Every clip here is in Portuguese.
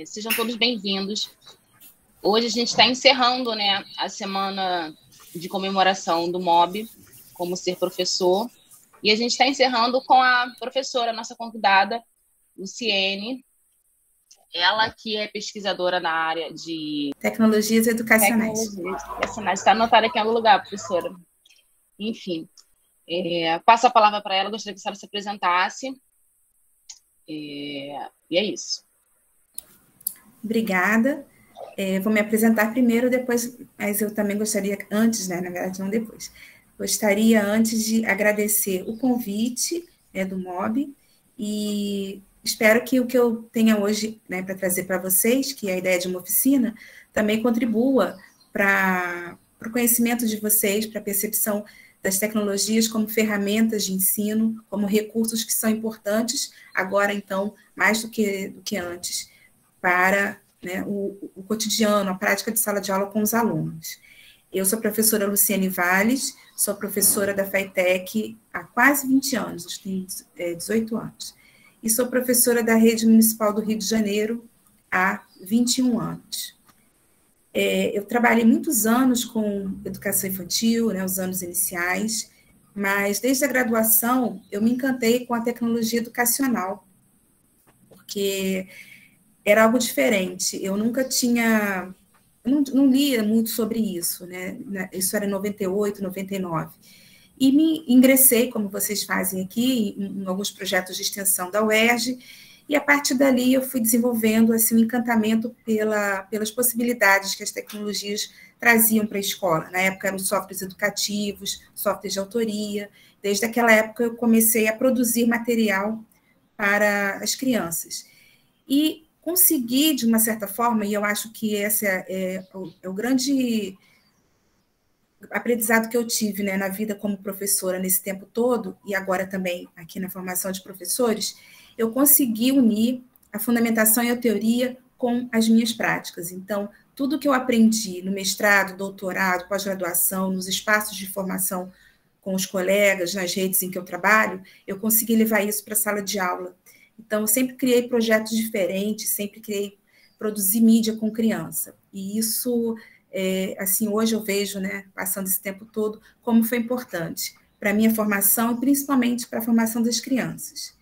Sejam todos bem-vindos. Hoje a gente está encerrando, né, a semana de comemoração do MOB, como ser professor, e a gente está encerrando com a professora, nossa convidada, Luciene, ela que é pesquisadora na área de tecnologias educacionais. Está anotada aqui em algum lugar, professora. Enfim, passo a palavra para ela, gostaria que a senhora se apresentasse, e é isso. Obrigada. Vou me apresentar primeiro, depois, mas eu também gostaria, antes, né, na verdade, não depois, gostaria antes de agradecer o convite do MOB e espero que o que eu tenha hoje, né, para trazer para vocês, que é a ideia de uma oficina, também contribua para o conhecimento de vocês, para a percepção das tecnologias como ferramentas de ensino, como recursos que são importantes, agora, então, mais do que antes, para, né, o cotidiano, a prática de sala de aula com os alunos. Eu sou a professora Luciene Valles, sou professora da FATEC há quase 20 anos, tenho 18 anos, e sou professora da Rede Municipal do Rio de Janeiro há 21 anos. Eu trabalhei muitos anos com educação infantil, né, os anos iniciais, mas desde a graduação eu me encantei com a tecnologia educacional, porque era algo diferente. Eu nunca tinha... Eu não lia muito sobre isso, né? Isso era em 98, 99. E me ingressei, como vocês fazem aqui, em alguns projetos de extensão da UERJ, e a partir dali eu fui desenvolvendo assim, um encantamento pelas possibilidades que as tecnologias traziam para a escola. Na época eram softwares educativos, softwares de autoria. Desde aquela época eu comecei a produzir material para as crianças. E consegui, de uma certa forma, e eu acho que esse é o grande aprendizado que eu tive, né, na vida como professora nesse tempo todo, e agora também aqui na formação de professores, eu consegui unir a fundamentação e a teoria com as minhas práticas. Então, tudo que eu aprendi no mestrado, doutorado, pós-graduação, nos espaços de formação com os colegas, nas redes em que eu trabalho, eu consegui levar isso para a sala de aula. Então, eu sempre criei projetos diferentes, sempre produzi mídia com criança. E isso, assim, hoje eu vejo, né, passando esse tempo todo, como foi importante para a minha formação e principalmente para a formação das crianças.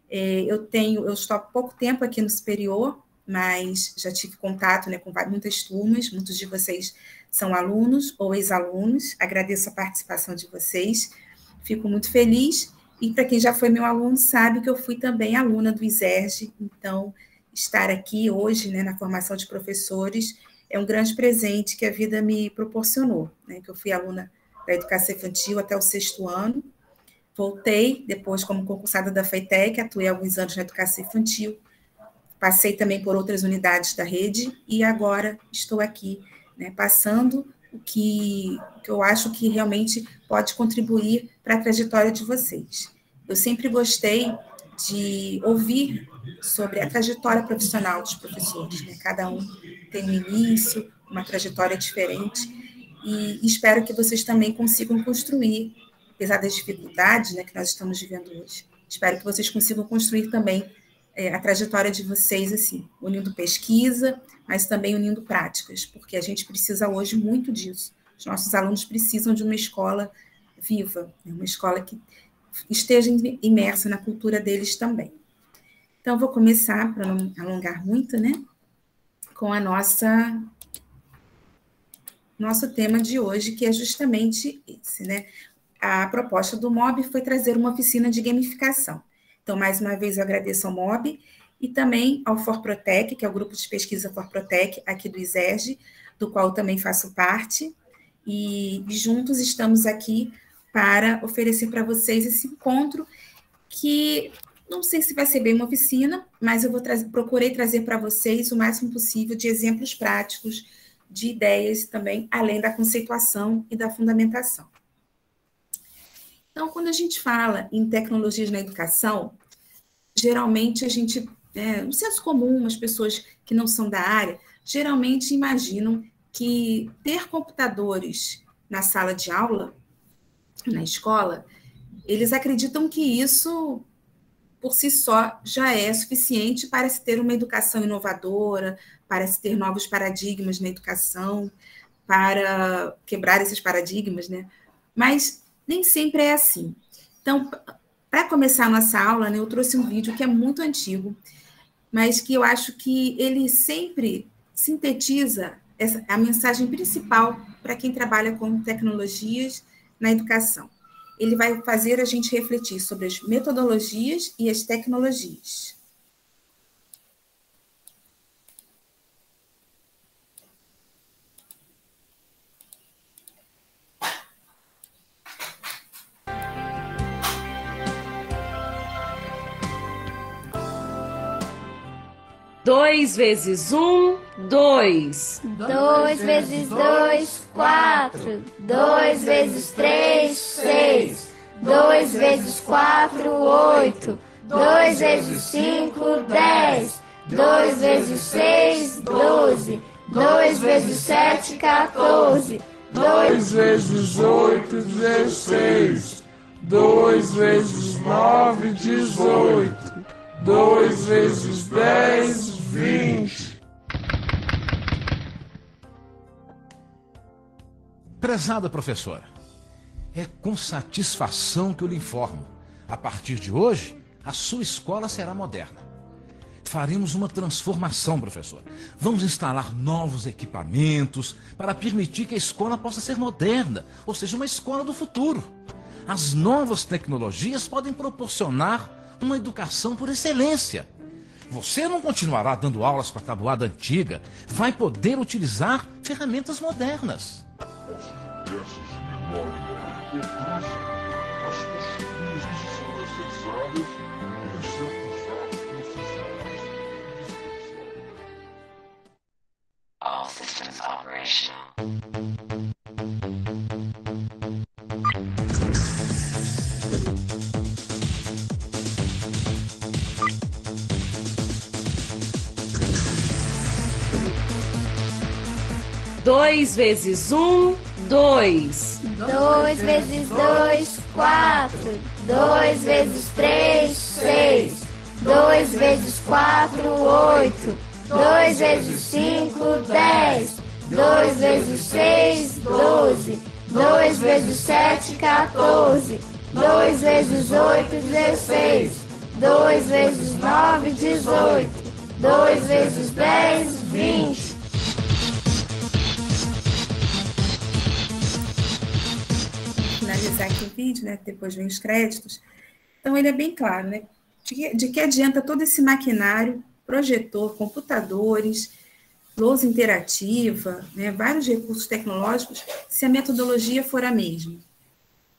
Eu estou há pouco tempo aqui no superior, mas já tive contato, né, com muitas turmas, muitos de vocês são alunos ou ex-alunos, agradeço a participação de vocês, fico muito feliz. E para quem já foi meu aluno, sabe que eu fui também aluna do ISERJ, então estar aqui hoje, né, na formação de professores é um grande presente que a vida me proporcionou, né, que eu fui aluna da educação infantil até o 6º ano, voltei depois como concursada da FATEC, atuei alguns anos na educação infantil, passei também por outras unidades da rede e agora estou aqui, né, passando o que eu acho que realmente pode contribuir para a trajetória de vocês. Eu sempre gostei de ouvir sobre a trajetória profissional dos professores, né? Cada um tem um início, uma trajetória diferente, e espero que vocês também consigam construir, apesar das dificuldades, né, que nós estamos vivendo hoje, espero que vocês consigam construir também a trajetória de vocês, assim, unindo pesquisa, mas também unindo práticas, porque a gente precisa hoje muito disso. Os nossos alunos precisam de uma escola viva, uma escola que esteja imersa na cultura deles também. Então, vou começar, para não alongar muito, né, com nosso tema de hoje, que é justamente esse, né? A proposta do MOB foi trazer uma oficina de gamificação. Então, mais uma vez, eu agradeço ao MOB e também ao ForProtec, que é o grupo de pesquisa ForProtec, aqui do ISERJ, do qual eu também faço parte, e juntos estamos aqui para oferecer para vocês esse encontro que não sei se vai ser bem uma oficina, mas eu procurei trazer para vocês o máximo possível de exemplos práticos, de ideias também, além da conceituação e da fundamentação. Então, quando a gente fala em tecnologias na educação, geralmente a gente, no senso comum, as pessoas que não são da área, geralmente imaginam que ter computadores na sala de aula, na escola, eles acreditam que isso por si só, já é suficiente para se ter uma educação inovadora, para se ter novos paradigmas na educação, para quebrar esses paradigmas, né? Mas nem sempre é assim. Então, para começar a nossa aula, né, eu trouxe um vídeo que é muito antigo, mas que eu acho que ele sempre sintetiza a mensagem principal para quem trabalha com tecnologias na educação. Ele vai fazer a gente refletir sobre as metodologias e as tecnologias. Dois vezes um, 2. 2 vezes 2, 4. 2 vezes 3, 6. 2 vezes 4, 8. 2 vezes 5, 10. 2 vezes 6, 12. 2 vezes 7, 14. 2 vezes 8, 16. 2 vezes 9, 18. 2 vezes 10, 20. Prezada professora, é com satisfação que eu lhe informo. A partir de hoje, a sua escola será moderna. Faremos uma transformação, professor. Vamos instalar novos equipamentos para permitir que a escola possa ser moderna, ou seja, uma escola do futuro. As novas tecnologias podem proporcionar uma educação por excelência. Você não continuará dando aulas com a tabuada antiga, vai poder utilizar ferramentas modernas. All systems operational. Dois vezes um, 2. 2 vezes 2, 4. 2 vezes 3, 6. 2 vezes 4, 8. 2 vezes 5, 10. 2 vezes 6, 12. 2 vezes 7, 14. 2 vezes 8, 16. 2 vezes 9, 18. 2 vezes 10, 20. Finalizar aqui o vídeo, né? Depois vem os créditos. Então, ele é bem claro, né? De que adianta todo esse maquinário, projetor, computadores, lousa interativa, né? Vários recursos tecnológicos, se a metodologia for a mesma?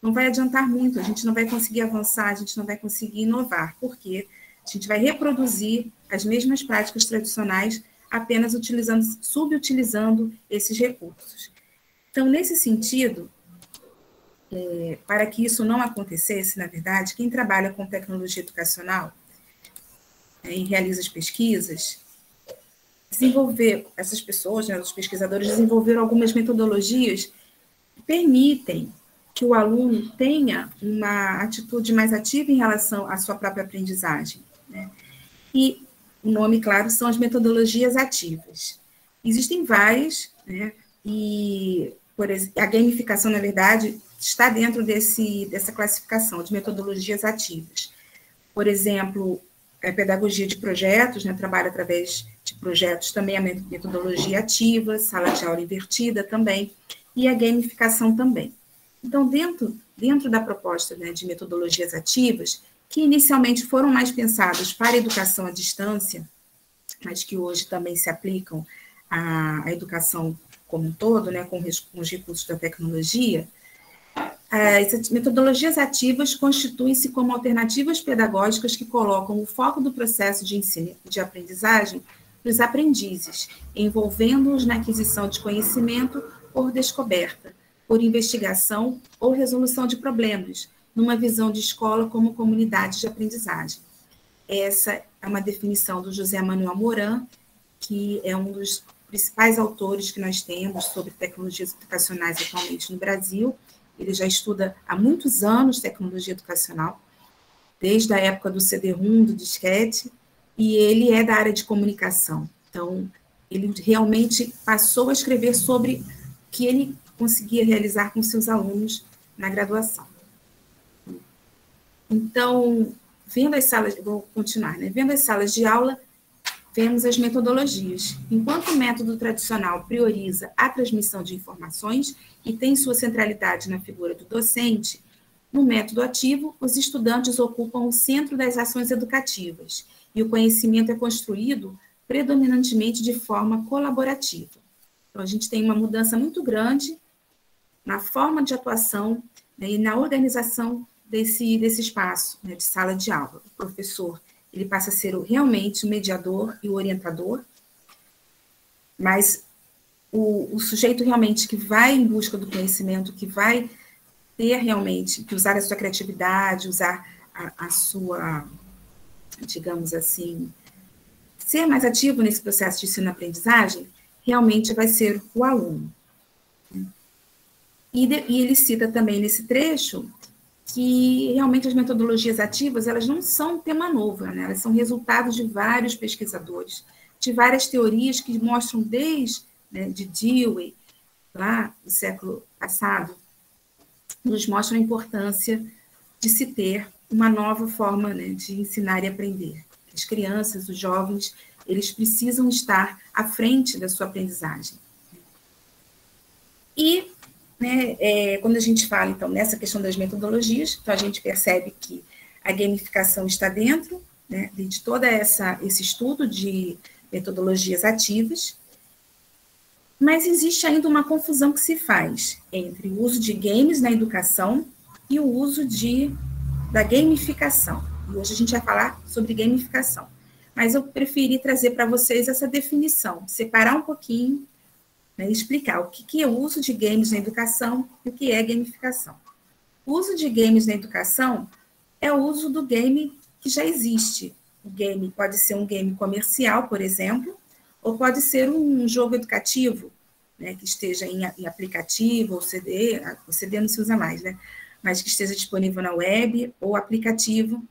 Não vai adiantar muito, a gente não vai conseguir avançar, a gente não vai conseguir inovar, porque a gente vai reproduzir as mesmas práticas tradicionais, apenas subutilizando esses recursos. Então, nesse sentido, para que isso não acontecesse, na verdade, quem trabalha com tecnologia educacional e realiza as pesquisas, essas pessoas, né, os pesquisadores, desenvolveram algumas metodologias que permitem que o aluno tenha uma atitude mais ativa em relação à sua própria aprendizagem, né? E o nome, claro, são as metodologias ativas. Existem várias, né? E por exemplo, a gamificação, na verdade, está dentro dessa classificação de metodologias ativas. Por exemplo, a pedagogia de projetos, né, trabalha através de projetos, também a metodologia ativa, sala de aula invertida também, e a gamificação também. Então, dentro da proposta, né, de metodologias ativas, que inicialmente foram mais pensadas para a educação à distância, mas que hoje também se aplicam à educação como um todo, né, com os recursos da tecnologia, essas metodologias ativas constituem-se como alternativas pedagógicas que colocam o foco do processo de ensino e de aprendizagem nos aprendizes, envolvendo-os na aquisição de conhecimento por descoberta, por investigação ou resolução de problemas, numa visão de escola como comunidade de aprendizagem. Essa é uma definição do José Manuel Moran, que é um dos principais autores que nós temos sobre tecnologias educacionais atualmente no Brasil. Ele já estuda há muitos anos tecnologia educacional, desde a época do CD-ROM, do disquete, e ele é da área de comunicação. Então, ele realmente passou a escrever sobre o que ele conseguia realizar com seus alunos na graduação. Então, vendo as salas, vou continuar, né? Vendo as salas de aula, vemos as metodologias. Enquanto o método tradicional prioriza a transmissão de informações e tem sua centralidade na figura do docente, no método ativo, os estudantes ocupam o centro das ações educativas e o conhecimento é construído predominantemente de forma colaborativa. Então, a gente tem uma mudança muito grande na forma de atuação, né, e na organização desse espaço, né, de sala de aula. O professor, ele passa a ser realmente o mediador e o orientador, mas o sujeito realmente que vai em busca do conhecimento, que vai ter realmente, que usar a sua criatividade, usar a sua, digamos assim, ser mais ativo nesse processo de ensino-aprendizagem, realmente vai ser o aluno. E ele cita também nesse trecho que realmente as metodologias ativas, elas não são um tema novo, né? Elas são resultado de vários pesquisadores, de várias teorias que mostram desde, né, de Dewey, lá no século passado, nos mostram a importância de se ter uma nova forma, né, de ensinar e aprender. As crianças, os jovens, eles precisam estar à frente da sua aprendizagem. E, né, quando a gente fala, então, nessa questão das metodologias, então a gente percebe que a gamificação está dentro, né, de todo esse estudo de metodologias ativas, mas existe ainda uma confusão que se faz entre o uso de games na educação e o uso da gamificação. E hoje a gente vai falar sobre gamificação. Mas eu preferi trazer para vocês essa definição, separar um pouquinho, né, explicar o que é o uso de games na educação e o que é gamificação. O uso de games na educação é o uso do game que já existe. O game pode ser um game comercial, por exemplo, ou pode ser um jogo educativo, né, que esteja em aplicativo ou CD, o CD não se usa mais, né, mas que esteja disponível na web ou aplicativo.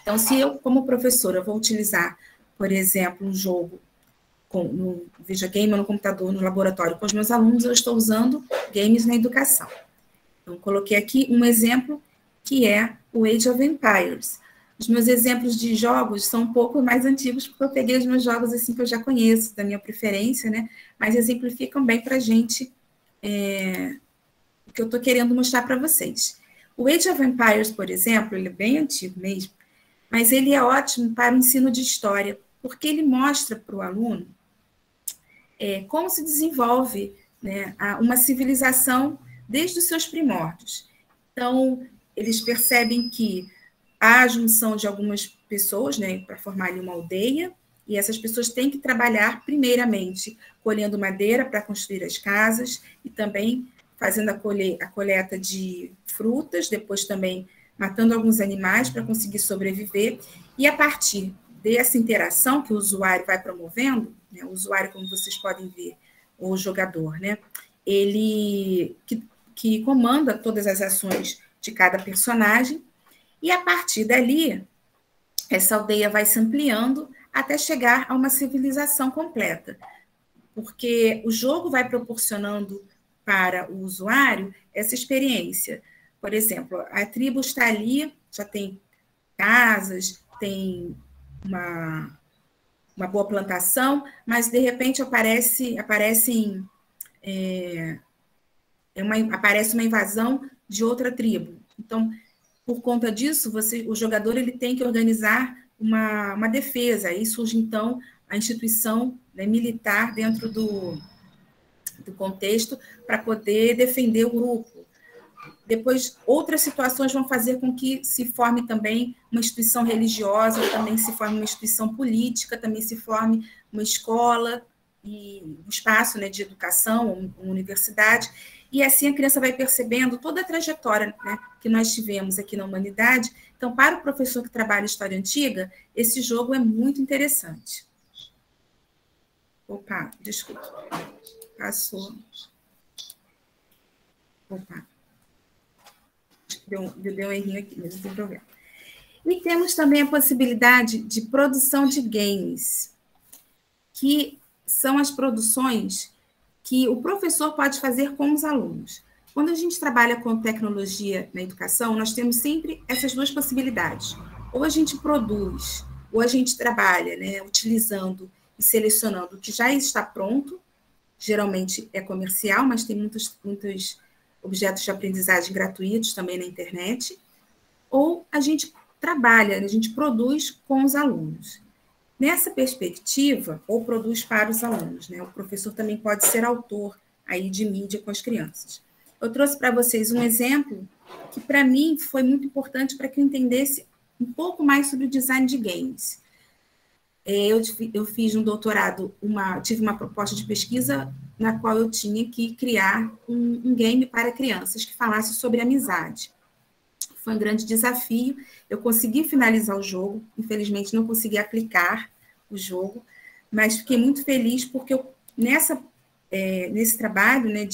Então, se eu, como professora, vou utilizar, por exemplo, um jogo no videogame ou no computador, no laboratório com os meus alunos, eu estou usando games na educação. Então, coloquei aqui um exemplo que é o Age of Empires. Os meus exemplos de jogos são um pouco mais antigos, porque eu peguei os meus jogos assim que eu já conheço, da minha preferência, né? Mas exemplificam bem para a gente o que eu estou querendo mostrar para vocês. O Age of Empires, por exemplo, ele é bem antigo mesmo, mas ele é ótimo para o ensino de história, porque ele mostra para o aluno como se desenvolve, né, uma civilização desde os seus primórdios. Então, eles percebem que há a junção de algumas pessoas, né, para formar ali uma aldeia, e essas pessoas têm que trabalhar, primeiramente, colhendo madeira para construir as casas, e também fazendo a coleta de frutas, depois também matando alguns animais para conseguir sobreviver, e a partir dessa interação que o usuário vai promovendo, né, o usuário, como vocês podem ver, ou o jogador, né, ele que comanda todas as ações de cada personagem, e a partir dali, essa aldeia vai se ampliando até chegar a uma civilização completa, porque o jogo vai proporcionando para o usuário essa experiência. Por exemplo, a tribo está ali, já tem casas, tem uma boa plantação, mas de repente aparece uma invasão de outra tribo. Então, por conta disso, o jogador ele tem que organizar uma defesa. Aí surge, então, a instituição, né, militar dentro do contexto para poder defender o grupo. Depois, outras situações vão fazer com que se forme também uma instituição religiosa, também se forme uma instituição política, também se forme uma escola e um espaço, né, de educação, uma universidade. E assim a criança vai percebendo toda a trajetória, né, que nós tivemos aqui na humanidade. Então, para o professor que trabalha história antiga, esse jogo é muito interessante. Opa, desculpa. Passou. Opa. Deu um errinho aqui, mas não tem problema. E temos também a possibilidade de produção de games, que são as produções que o professor pode fazer com os alunos. Quando a gente trabalha com tecnologia na educação, nós temos sempre essas duas possibilidades. Ou a gente produz, ou a gente trabalha, né, utilizando e selecionando o que já está pronto, geralmente é comercial, mas tem muitos objetos de aprendizagem gratuitos também na internet, ou a gente trabalha, a gente produz com os alunos. Nessa perspectiva, ou produz para os alunos, né? O professor também pode ser autor aí de mídia com as crianças. Eu trouxe para vocês um exemplo que, para mim, foi muito importante para que eu entendesse um pouco mais sobre o design de games. Eu fiz um doutorado, tive uma proposta de pesquisa na qual eu tinha que criar um game para crianças que falasse sobre amizade. Foi um grande desafio. Eu consegui finalizar o jogo, infelizmente não consegui aplicar o jogo, mas fiquei muito feliz porque nesse trabalho, né,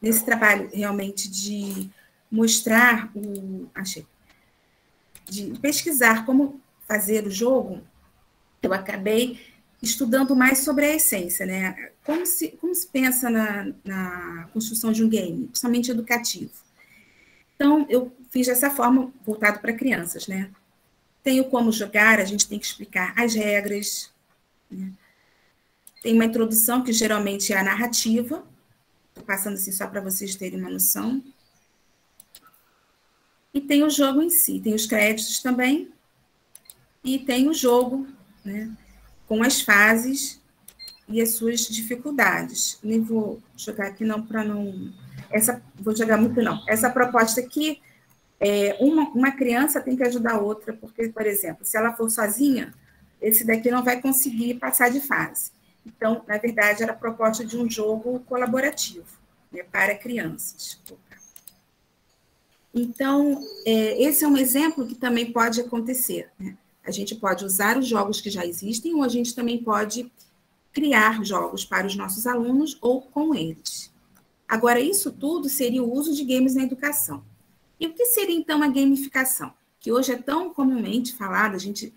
nesse trabalho realmente de mostrar de pesquisar como fazer o jogo, eu acabei estudando mais sobre a essência, né? Como se pensa na construção de um game, principalmente educativo. Então, eu fiz dessa forma, voltado para crianças, né? Tem o como jogar, a gente tem que explicar as regras, né? Tem uma introdução, que geralmente é a narrativa. Estou passando assim só para vocês terem uma noção. E tem o jogo em si, tem os créditos também. E tem o jogo, né, com as fases e as suas dificuldades. Nem vou jogar aqui não para não... vou jogar muito não. Essa proposta aqui, uma criança tem que ajudar a outra, porque, por exemplo, se ela for sozinha, esse daqui não vai conseguir passar de fase. Então, na verdade, era a proposta de um jogo colaborativo, né, para crianças. Então, esse é um exemplo que também pode acontecer, né? A gente pode usar os jogos que já existem, ou a gente também pode criar jogos para os nossos alunos ou com eles. Agora, isso tudo seria o uso de games na educação. E o que seria, então, a gamificação? Que hoje é tão comumente falada, se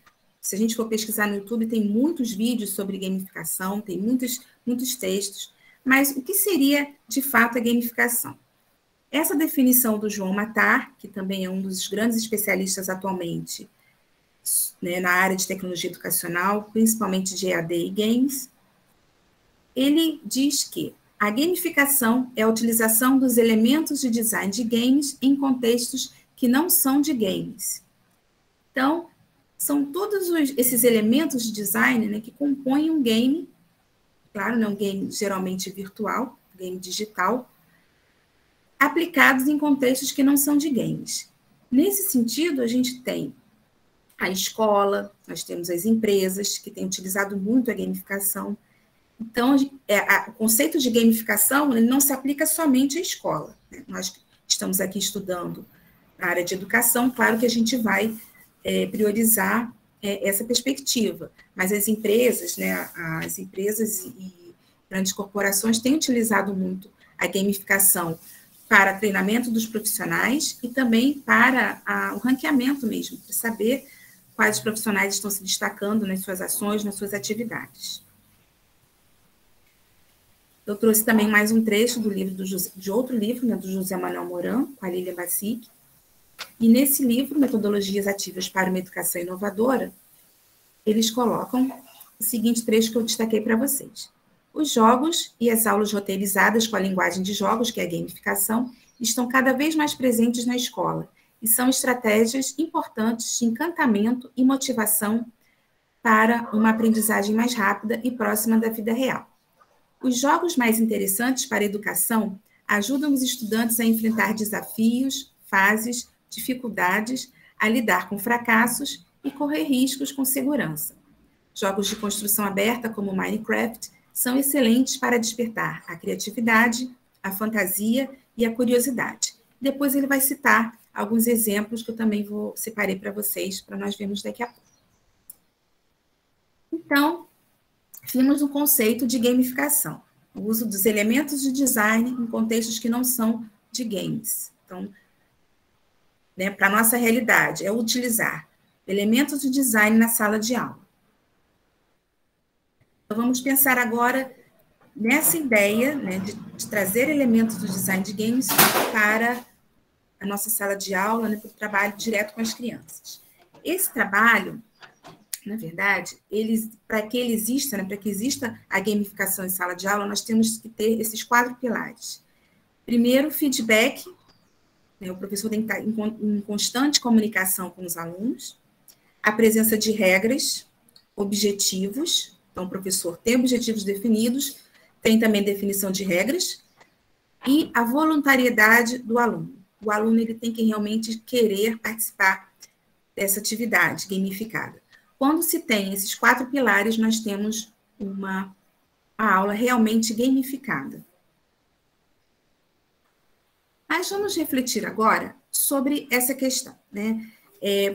a gente for pesquisar no YouTube, tem muitos vídeos sobre gamificação, tem muitos textos, mas o que seria, de fato, a gamificação? Essa definição do João Matar, que também é um dos grandes especialistas atualmente, né, na área de tecnologia educacional, principalmente de EAD e games, ele diz que a gamificação é a utilização dos elementos de design de games em contextos que não são de games. Então, são todos esses elementos de design, né, que compõem um game, claro, não um game geralmente virtual, game digital, aplicados em contextos que não são de games. Nesse sentido, a gente tem a escola, nós temos as empresas que têm utilizado muito a gamificação. Então, o conceito de gamificação ele não se aplica somente à escola, né? Nós estamos aqui estudando a área de educação, claro que a gente vai priorizar essa perspectiva, mas as empresas, né, as empresas e grandes corporações têm utilizado muito a gamificação para treinamento dos profissionais e também para o ranqueamento mesmo, para saber quais profissionais estão se destacando nas suas ações, nas suas atividades. Eu trouxe também mais um trecho do livro de outro livro, né, do José Manuel Moran, com a Lília Bassic. E nesse livro, Metodologias Ativas para uma Educação Inovadora, eles colocam o seguinte trecho que eu destaquei para vocês. Os jogos e as aulas roteirizadas com a linguagem de jogos, que é a gamificação, estão cada vez mais presentes na escola e são estratégias importantes de encantamento e motivação para uma aprendizagem mais rápida e próxima da vida real. Os jogos mais interessantes para a educação ajudam os estudantes a enfrentar desafios, fases, dificuldades, a lidar com fracassos e correr riscos com segurança. Jogos de construção aberta, como Minecraft, são excelentes para despertar a criatividade, a fantasia e a curiosidade. Depois ele vai citar alguns exemplos que eu também separei para vocês, para nós vermos daqui a pouco. Então, vimos um conceito de gamificação, o uso dos elementos de design em contextos que não são de games. Então, né, para a nossa realidade, é utilizar elementos de design na sala de aula. Então, vamos pensar agora nessa ideia, né, de trazer elementos do design de games para a nossa sala de aula, né, para o trabalho direto com as crianças. Esse trabalho, na verdade, para que ele exista, né, para que exista a gamificação em sala de aula, nós temos que ter esses 4 pilares. Primeiro, feedback, né, o professor tem que estar em constante comunicação com os alunos, a presença de regras, objetivos, então o professor tem objetivos definidos, tem também definição de regras, e a voluntariedade do aluno. O aluno ele tem que realmente querer participar dessa atividade gamificada. Quando se tem esses 4 pilares, nós temos uma aula realmente gamificada. Mas vamos refletir agora sobre essa questão, né?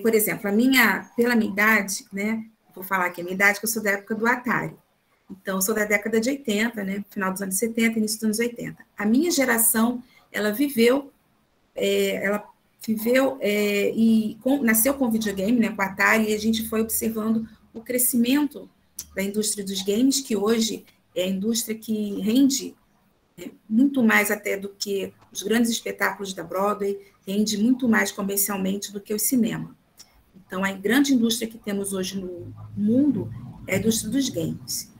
Por exemplo, pela minha idade, né? Vou falar aqui a minha idade, que eu sou da época do Atari. Então, eu sou da década de 80, né? Final dos anos 70, início dos anos 80. A minha geração, ela viveu nasceu com videogame, né? Com Atari, e a gente foi observando o crescimento da indústria dos games, que hoje é a indústria que rende muito mais até do que os grandes espetáculos da Broadway, rende muito mais comercialmente do que o cinema. Então, a grande indústria que temos hoje no mundo é a indústria dos games.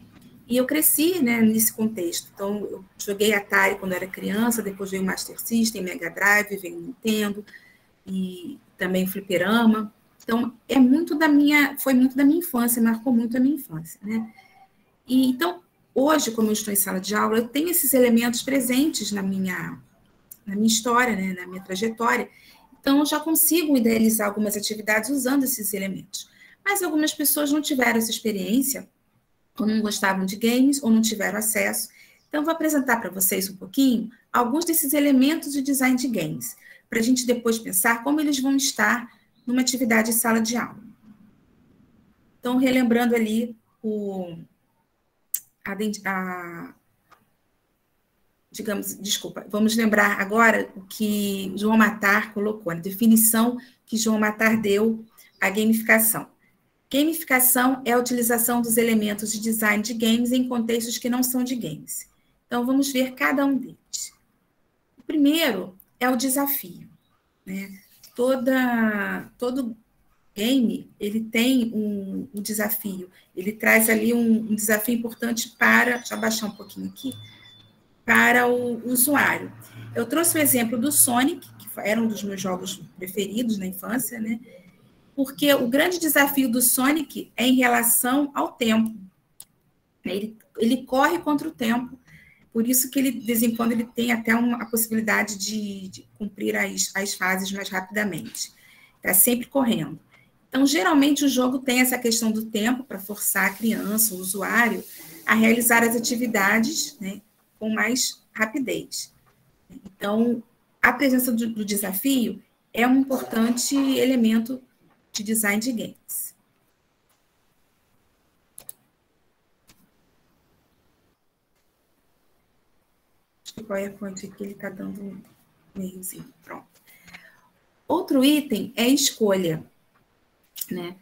E eu cresci, né, nesse contexto. Então, eu joguei Atari quando era criança, depois veio o Master System, Mega Drive, veio o Nintendo, e também o Fliperama. Então, foi muito da minha infância, marcou muito a minha infância, né? E, então, hoje, como eu estou em sala de aula, eu tenho esses elementos presentes na minha história, né, na minha trajetória. Então, eu já consigo idealizar algumas atividades usando esses elementos. Mas algumas pessoas não tiveram essa experiência, ou não gostavam de games, ou não tiveram acesso. Então, eu vou apresentar para vocês um pouquinho alguns desses elementos de design de games, para a gente depois pensar como eles vão estar numa atividade em sala de aula. Então, relembrando ali vamos lembrar agora o que João Matar colocou, a definição que João Matar deu à gamificação. Gamificação é a utilização dos elementos de design de games em contextos que não são de games. Então, vamos ver cada um deles. O primeiro é o desafio, né? Todo game, ele tem um desafio. Ele traz ali um desafio importante deixa eu abaixar um pouquinho aqui, para o usuário. Eu trouxe o exemplo do Sonic, que era um dos meus jogos preferidos na infância, né? Porque o grande desafio do Sonic é em relação ao tempo. Ele corre contra o tempo, por isso que ele, de vez em quando, ele tem até a possibilidade de cumprir as fases mais rapidamente. Está sempre correndo. Então, geralmente, o jogo tem essa questão do tempo para forçar a criança, o usuário, a realizar as atividades, né, com mais rapidez. Então, a presença do desafio é um importante elemento de design de games. O PowerPoint aqui ele está dando um meiozinho. Pronto. Outro item é escolha, né?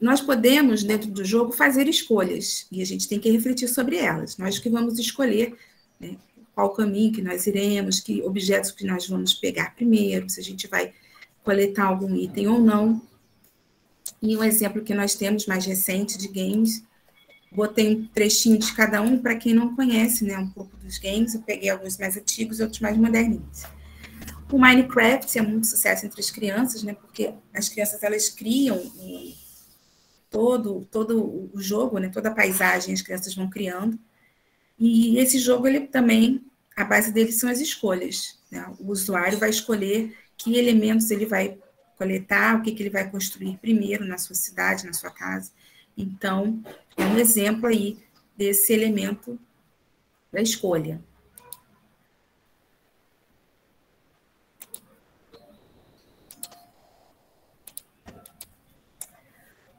Nós podemos, dentro do jogo, fazer escolhas, e a gente tem que refletir sobre elas. Nós que vamos escolher, né, qual caminho que nós iremos, que objetos que nós vamos pegar primeiro, se a gente vai coletar algum item ou não. E um exemplo que nós temos mais recente de games, botei um trechinho de cada um para quem não conhece, né, um pouco dos games. Eu peguei alguns mais antigos e outros mais moderninhos. O Minecraft é muito sucesso entre as crianças, né, porque as crianças elas criam todo o jogo, né, toda a paisagem as crianças vão criando. E esse jogo, ele também, a base dele são as escolhas, né? O usuário vai escolher que elementos ele vai coletar, o que ele vai construir primeiro na sua cidade, na sua casa. Então, é um exemplo aí desse elemento da escolha.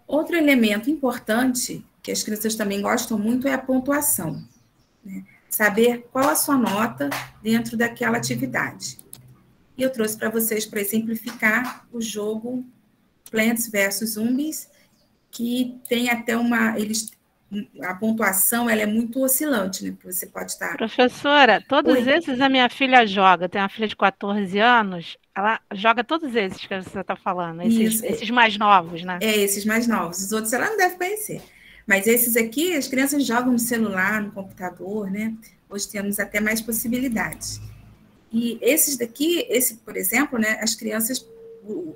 Outro elemento importante, que as crianças também gostam muito, é a pontuação, né? Saber qual a sua nota dentro daquela atividade. E eu trouxe para vocês, para exemplificar, o jogo Plants vs Zombies, que tem até a pontuação ela é muito oscilante, né? Porque você pode estar... Professora, todos Oi. esses a minha filha joga. Tem uma filha de 14 anos, ela joga todos esses que você está falando, esses mais novos, né? Esses mais novos. Os outros ela não deve conhecer. Mas esses aqui, as crianças jogam no celular, no computador, né? Hoje temos até mais possibilidades. E esses daqui, por exemplo, né? As crianças, o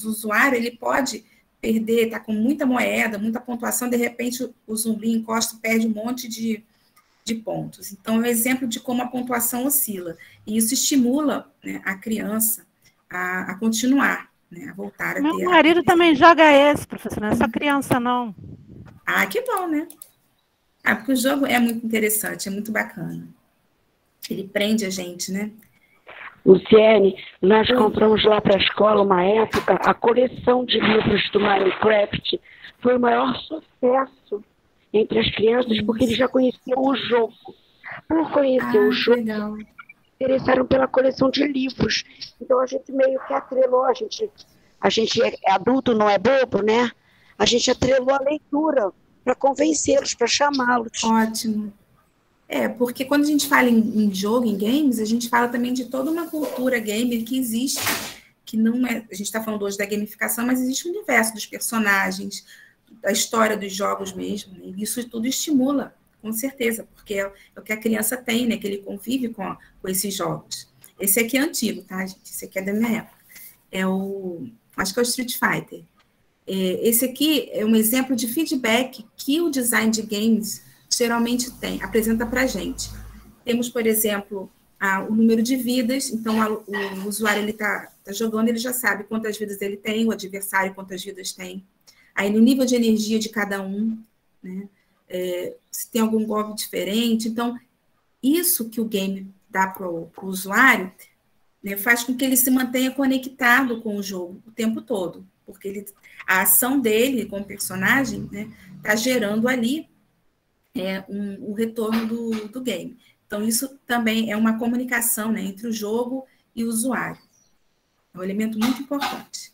usuário, ele pode perder, tá com muita moeda, muita pontuação, de repente o zumbi encosta e perde um monte de pontos. Então, é um exemplo de como a pontuação oscila. E isso estimula, né, a criança a continuar, né, a voltar a ter... Meu marido também joga esse, professor, não é só criança, não. Ah, que bom, né? Porque o jogo é muito interessante, é muito bacana. Ele prende a gente, né? Luciene, nós compramos lá para a escola, uma época, a coleção de livros do Minecraft foi o maior sucesso entre as crianças, porque eles já conheciam o jogo. Por conhecer o jogo, legal. interessaram pela coleção de livros. Então, a gente meio que atrelou, a gente é adulto, não é bobo, né? A gente atrelou a leitura para convencê-los, para chamá-los. Ótimo. Porque quando a gente fala em jogo, em games, a gente fala também de toda uma cultura gamer que existe, que não é... A gente está falando hoje da gamificação, mas existe um universo dos personagens, da história dos jogos mesmo, né? E isso tudo estimula, com certeza, porque é o que a criança tem, né? Que ele convive com esses jogos. Esse aqui é antigo, tá, gente? Esse aqui é da minha época. Acho que é o Street Fighter. Esse aqui é um exemplo de feedback que o design de games geralmente apresenta para a gente. Temos, por exemplo, o número de vidas, então o usuário ele tá jogando, ele já sabe quantas vidas ele tem, o adversário quantas vidas tem. Aí no nível de energia de cada um, né? Se tem algum golpe diferente. Então, isso que o game dá para o usuário, né, faz com que ele se mantenha conectado com o jogo o tempo todo, porque a ação dele como personagem, né, está gerando ali um retorno do game. Então, isso também é uma comunicação, né, entre o jogo e o usuário. É um elemento muito importante.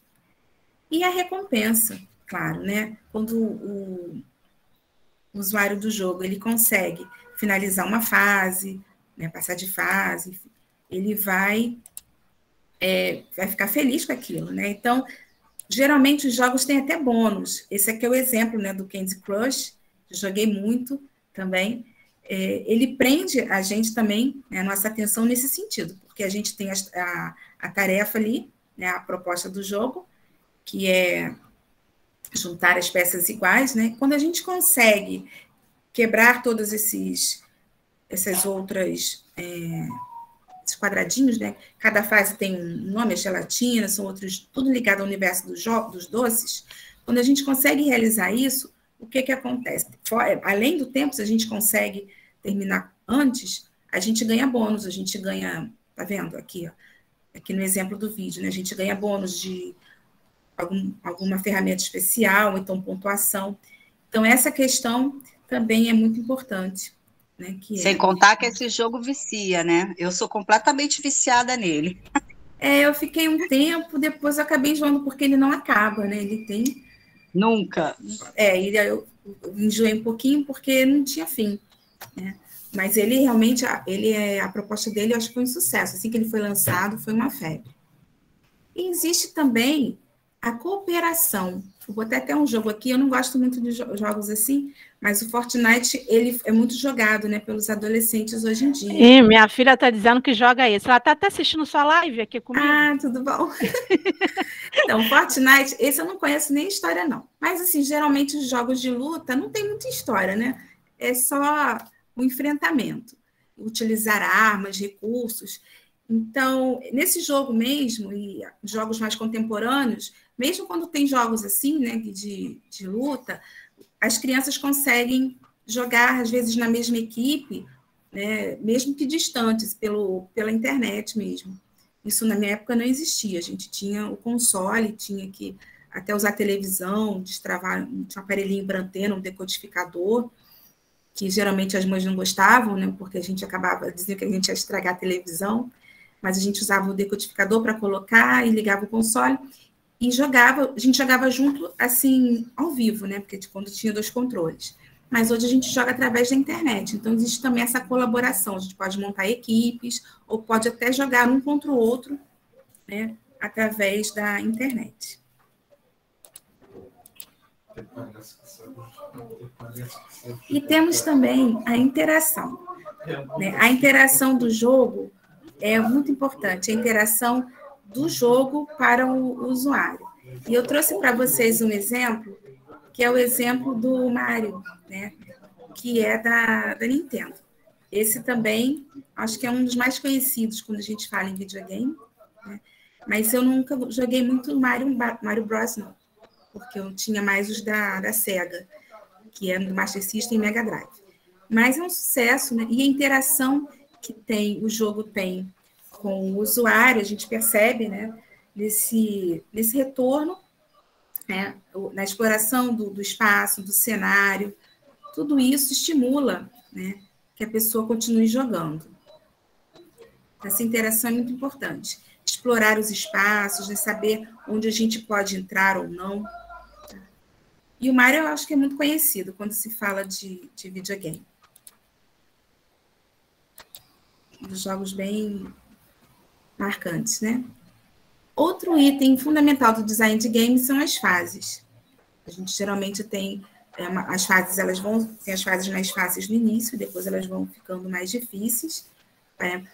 E a recompensa, claro, né? Quando o usuário do jogo ele consegue finalizar uma fase, né, passar de fase, ele vai ficar feliz com aquilo, né? Então, geralmente os jogos têm até bônus. Esse aqui é o exemplo, né, do Candy Crush. Eu joguei muito também. Ele prende a gente também, né, a nossa atenção nesse sentido, porque a gente tem a tarefa ali, né, a proposta do jogo, que é juntar as peças iguais, né? Quando a gente consegue quebrar todos essas outras esses quadradinhos, né? Cada fase tem um nome, a gelatina, são outros, tudo ligado ao universo dos doces. Quando a gente consegue realizar isso, o que acontece? Além do tempo, se a gente consegue terminar antes, a gente ganha bônus, a gente ganha, tá vendo aqui, ó, aqui no exemplo do vídeo, né? A gente ganha bônus de alguma ferramenta especial, então pontuação. Então, essa questão também é muito importante. Né, sem contar que esse jogo vicia, né? Eu sou completamente viciada nele. Eu fiquei um tempo, depois eu acabei enjoando, porque ele não acaba, né? Ele tem... Nunca. Eu enjoei um pouquinho, porque não tinha fim, né? Mas ele realmente, a proposta dele, eu acho que foi um sucesso. Assim que ele foi lançado, foi uma febre. E existe também a cooperação. Vou botar até um jogo aqui, eu não gosto muito de jogos assim, mas o Fortnite, ele é muito jogado, né, pelos adolescentes hoje em dia. E minha filha está dizendo que joga isso. Ela está até assistindo sua live aqui comigo. Ah, tudo bom. Então, Fortnite, esse eu não conheço nem história, não. Mas, assim, geralmente os jogos de luta não tem muita história, né? É só o enfrentamento. Utilizar armas, recursos. Então, nesse jogo mesmo, e jogos mais contemporâneos, mesmo quando tem jogos assim, né, de luta, as crianças conseguem jogar, às vezes, na mesma equipe, né, mesmo que distantes, pela internet mesmo. Isso, na minha época, não existia. A gente tinha o console, tinha que até usar televisão, destravar, tinha um aparelhinho para antena, um decodificador, que geralmente as mães não gostavam, né, porque a gente acabava dizendo que a gente ia estragar a televisão. mas a gente usava o decodificador para colocar e ligava o console e jogava. A gente jogava junto, assim, ao vivo, né? Porque quando tinha 2 controles. Mas hoje a gente joga através da internet. Então, existe também essa colaboração. A gente pode montar equipes ou pode até jogar um contra o outro, né? Através da internet. E temos também a interação. Né? A interação do jogo é muito importante, a interação do jogo para o usuário. E eu trouxe para vocês um exemplo, que é o exemplo do Mario, né? Que é da Nintendo. Esse também, acho que é um dos mais conhecidos quando a gente fala em videogame, né? Mas eu nunca joguei muito Mario Bros, não, porque eu tinha mais os da Sega, que é do Master System e Mega Drive. Mas é um sucesso, né? E a interação que o jogo tem com o usuário, a gente percebe, né? Nesse retorno, né? Na exploração do espaço, do cenário, tudo isso estimula, né? Que a pessoa continue jogando. Essa interação é muito importante. Explorar os espaços, né? Saber onde a gente pode entrar ou não. E o Mario, eu acho que é muito conhecido quando se fala de videogame. Dos jogos bem marcantes, né? Outro item fundamental do design de games são as fases. A gente geralmente tem as fases, tem as fases mais fáceis no início, depois elas vão ficando mais difíceis.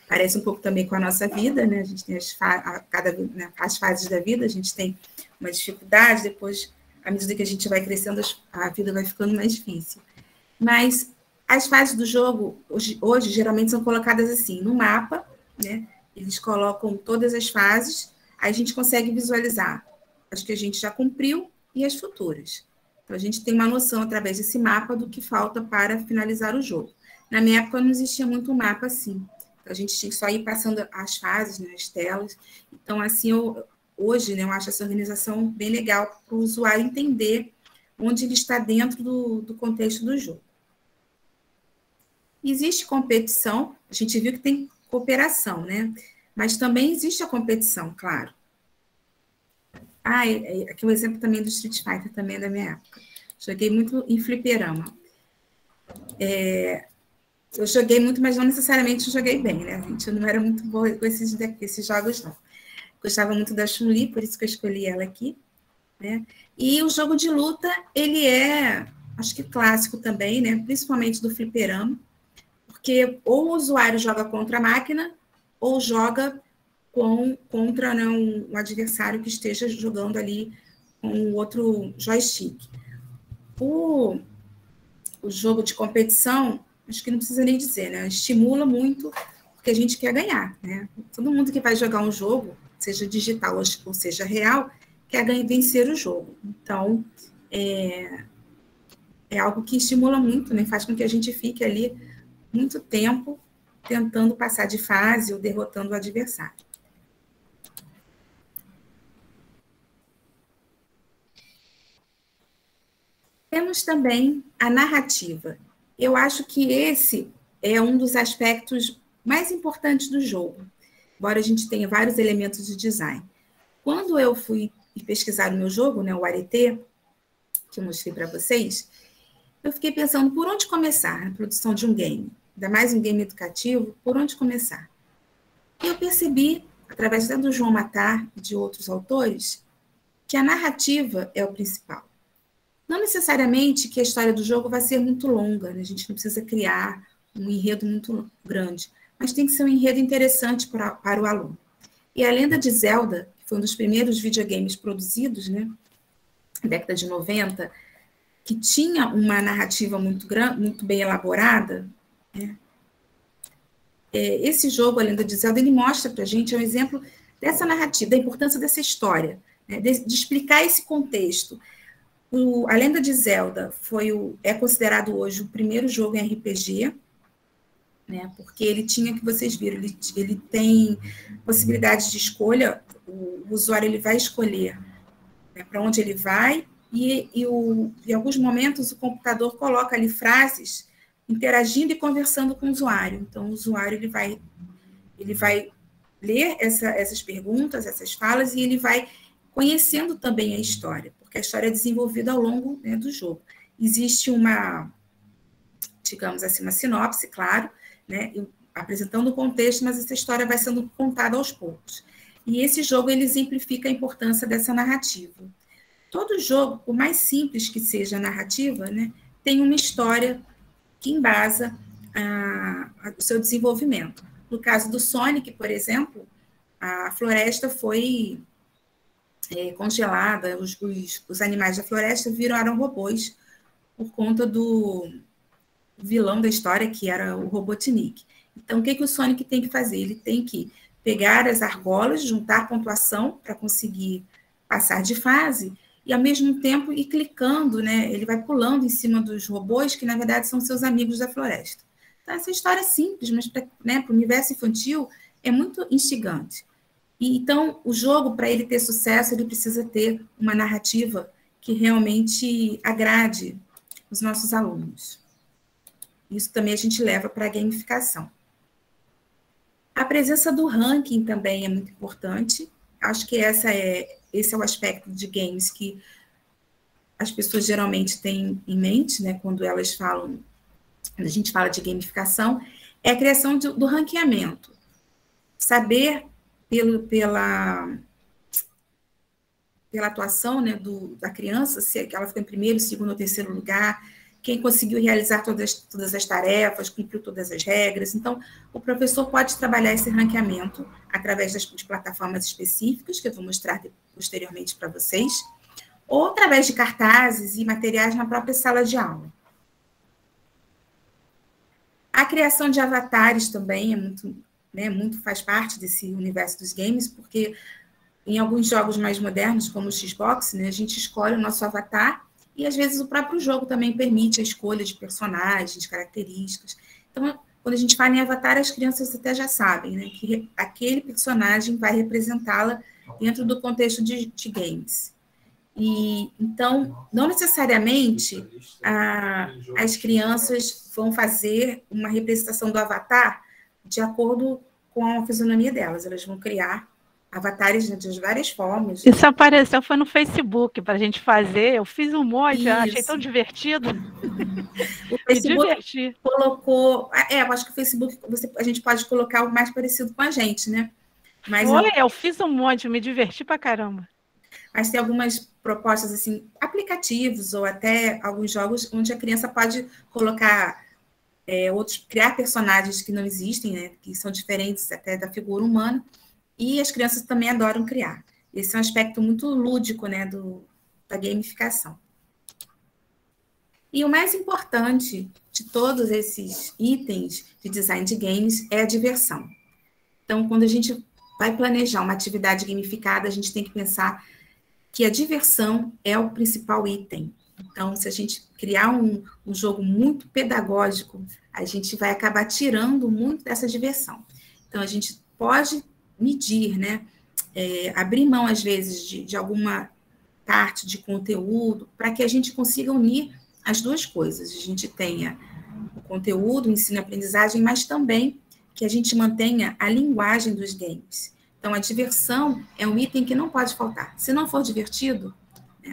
Parece um pouco também com a nossa vida, né? A gente tem as fases da vida, a gente tem uma dificuldade, depois, à medida que a gente vai crescendo, a vida vai ficando mais difícil. Mas as fases do jogo, hoje geralmente são colocadas assim, no mapa, né? Eles colocam todas as fases, aí a gente consegue visualizar as que a gente já cumpriu e as futuras. Então, a gente tem uma noção, através desse mapa, do que falta para finalizar o jogo. Na minha época, não existia muito um mapa assim. Então, a gente tinha que só ir passando as fases, né, as telas. Então, assim, hoje, né, eu acho essa organização bem legal para o usuário entender onde ele está dentro do contexto do jogo. Existe competição, a gente viu que tem cooperação, né? Mas também existe a competição, claro. Aqui um exemplo também do Street Fighter, também da minha época. Joguei muito em fliperama. Eu joguei muito, mas não necessariamente joguei bem, né, gente? Eu não era muito boa com esses jogos, não. Gostava muito da Chun-Li, por isso que eu escolhi ela aqui, né? E o jogo de luta, ele é, acho que clássico também, né? Principalmente do fliperama, porque ou o usuário joga contra a máquina, ou joga contra, né, um adversário que esteja jogando ali com o outro joystick. O jogo de competição, acho que não precisa nem dizer, né? Estimula muito, porque a gente quer ganhar, né? Todo mundo que vai jogar um jogo, seja digital ou seja real, quer vencer o jogo. Então, é algo que estimula muito, né? Faz com que a gente fique ali muito tempo tentando passar de fase ou derrotando o adversário. Temos também a narrativa. Eu acho que esse é um dos aspectos mais importantes do jogo, embora a gente tenha vários elementos de design. Quando eu fui pesquisar o meu jogo, né, o Arete, que eu mostrei para vocês, eu fiquei pensando por onde começar na produção de um game, ainda mais um game educativo, por onde começar? E eu percebi, através do João Matar e de outros autores, que a narrativa é o principal. Não necessariamente que a história do jogo vai ser muito longa, né? A gente não precisa criar um enredo muito grande, mas tem que ser um enredo interessante para o aluno. E a Lenda de Zelda, que foi um dos primeiros videogames produzidos, né, na década de 90, que tinha uma narrativa muito bem elaborada, né? Esse jogo, a Lenda de Zelda, ele mostra para a gente um exemplo dessa narrativa, da importância dessa história, né? de explicar esse contexto. A Lenda de Zelda é considerado hoje o primeiro jogo em RPG, né? Porque ele tinha, que vocês viram, ele tem possibilidade de escolha, o usuário ele vai escolher, né, para onde ele vai, e em alguns momentos o computador coloca ali frases interagindo e conversando com o usuário. Então, o usuário ele vai ler essas perguntas, essas falas, e ele vai conhecendo também a história, porque a história é desenvolvida ao longo, né, do jogo. Existe uma, digamos assim, uma sinopse, claro, né, apresentando o contexto, mas essa história vai sendo contada aos poucos. E esse jogo, ele exemplifica a importância dessa narrativa. Todo jogo, por mais simples que seja a narrativa, né, tem uma história que embasa o seu desenvolvimento. No caso do Sonic, por exemplo, a floresta foi congelada, os animais da floresta viraram robôs por conta do vilão da história, que era o Robotnik. Então, o que o Sonic tem que fazer? Ele tem que pegar as argolas, juntar pontuação para conseguir passar de fase, e, ao mesmo tempo, ir clicando, né? Ele vai pulando em cima dos robôs, que, na verdade, são seus amigos da floresta. Então, essa história é simples, mas para o universo infantil é muito instigante. E, então, o jogo, para ele ter sucesso, ele precisa ter uma narrativa que realmente agrade os nossos alunos. Isso também a gente leva para a gamificação. A presença do ranking também é muito importante. Acho que esse é o aspecto de games que as pessoas geralmente têm em mente, né, quando a gente fala de gamificação, é a criação do ranqueamento. Saber pela atuação, né, da criança, se ela ficou em primeiro, segundo ou terceiro lugar, quem conseguiu realizar todas as tarefas, cumpriu todas as regras. Então, o professor pode trabalhar esse ranqueamento através de plataformas específicas, que eu vou mostrar posteriormente para vocês, ou através de cartazes e materiais na própria sala de aula. A criação de avatares também muito faz parte desse universo dos games, porque em alguns jogos mais modernos, como o Xbox, né, a gente escolhe o nosso avatar, e, às vezes, o próprio jogo também permite a escolha de personagens, características. Então, quando a gente fala em avatar, as crianças até já sabem, né, que aquele personagem vai representá-la dentro do contexto de games. E, então, não necessariamente as crianças vão fazer uma representação do avatar de acordo com a fisionomia delas. Elas vão criar avatares de várias formas. Isso apareceu, foi no Facebook para a gente fazer. Eu fiz um monte, achei tão divertido. O Facebook colocou. Eu acho que o Facebook a gente pode colocar o mais parecido com a gente, né? Mas eu fiz um monte, me diverti pra caramba. Mas tem algumas propostas, assim, aplicativos ou até alguns jogos onde a criança pode colocar criar personagens que não existem, né? Que são diferentes até da figura humana. E as crianças também adoram criar. Esse é um aspecto muito lúdico, né, da gamificação. E o mais importante de todos esses itens de design de games é a diversão. Então, quando a gente vai planejar uma atividade gamificada, a gente tem que pensar que a diversão é o principal item. Então, se a gente criar um jogo muito pedagógico, a gente vai acabar tirando muito dessa diversão. Então, a gente pode medir, né? Abrir mão, às vezes, de alguma parte de conteúdo, para que a gente consiga unir as duas coisas. A gente tenha o conteúdo, o ensino e aprendizagem, mas também que a gente mantenha a linguagem dos games. Então, a diversão é um item que não pode faltar. Se não for divertido,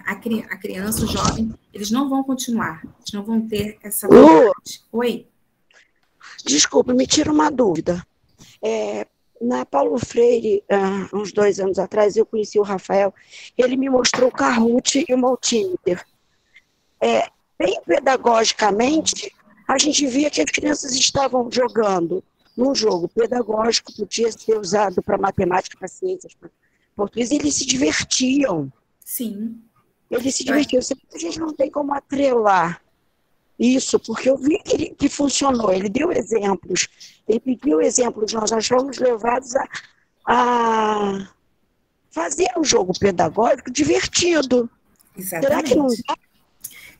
a criança, o jovem, eles não vão continuar, eles não vão ter essa vontade. Oi? Desculpa, me tira uma dúvida. Na Paulo Freire, uns 2 anos atrás, eu conheci o Rafael, ele me mostrou o Kahoot e o Multimeter. Bem pedagogicamente, a gente via que as crianças estavam jogando num jogo pedagógico, podia ser usado para matemática, para ciências, para português, e eles se divertiam. Sim. Eles se divertiam. A gente não tem como atrelar isso, porque eu vi que funcionou. Ele deu exemplos, ele pediu exemplos, nós fomos levados a fazer um jogo pedagógico divertido. Exatamente. Será que não dá?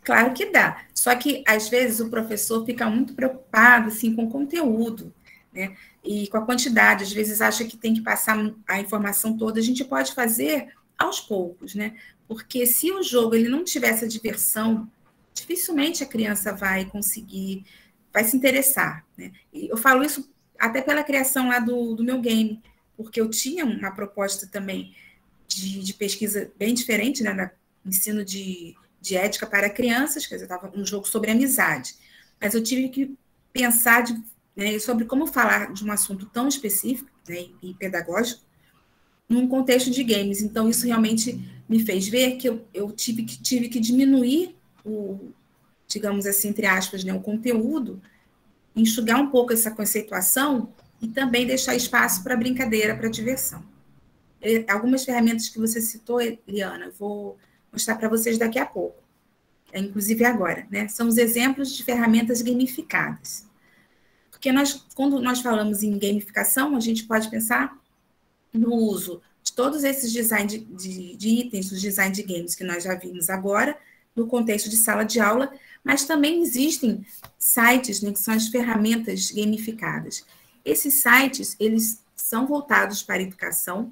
Claro que dá. Só que, às vezes, o professor fica muito preocupado assim, com o conteúdo, né? E com a quantidade. Às vezes, acha que tem que passar a informação toda. A gente pode fazer aos poucos, né? Porque se o jogo ele não tiver essa diversão, dificilmente a criança vai conseguir, vai se interessar, né? E eu falo isso até pela criação lá do meu game. porque eu tinha uma proposta também de pesquisa bem diferente, né, no ensino de ética para crianças, quer dizer, estava um jogo sobre amizade. Mas eu tive que pensar né, sobre como falar de um assunto tão específico, né, e pedagógico, num contexto de games. Então, isso realmente me fez ver que eu tive que diminuir digamos assim, entre aspas, né, o conteúdo, enxugar um pouco essa conceituação e também deixar espaço para brincadeira, para diversão. Algumas ferramentas que você citou, Eliana, eu vou mostrar para vocês daqui a pouco, inclusive agora, né? São os exemplos de ferramentas gamificadas. Porque quando nós falamos em gamificação, a gente pode pensar no uso de todos esses design de itens, os design de games que nós já vimos agora, no contexto de sala de aula, mas também existem sites, né, que são as ferramentas gamificadas. Esses sites, eles são voltados para a educação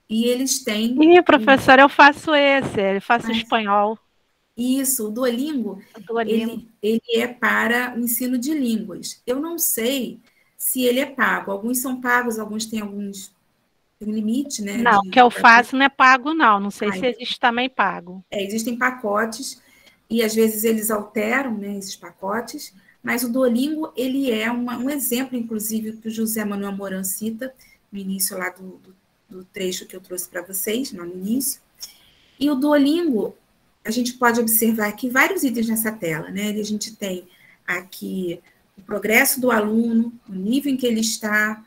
e eles têm... Professora, eu faço eu faço espanhol. Isso, o Duolingo, ele é para o ensino de línguas. Eu não sei se ele é pago. Alguns são pagos, alguns têm tem limite, né? Não, o que eu faço não é pago, não. Não sei se existe também pago. Existem pacotes, e às vezes eles alteram, né, esses pacotes, mas o Duolingo, ele é um exemplo, inclusive, que o José Manuel Moran cita no início lá do trecho que eu trouxe para vocês, no início. E o Duolingo, a gente pode observar aqui vários itens nessa tela, né? A gente tem aqui o progresso do aluno, o nível em que ele está,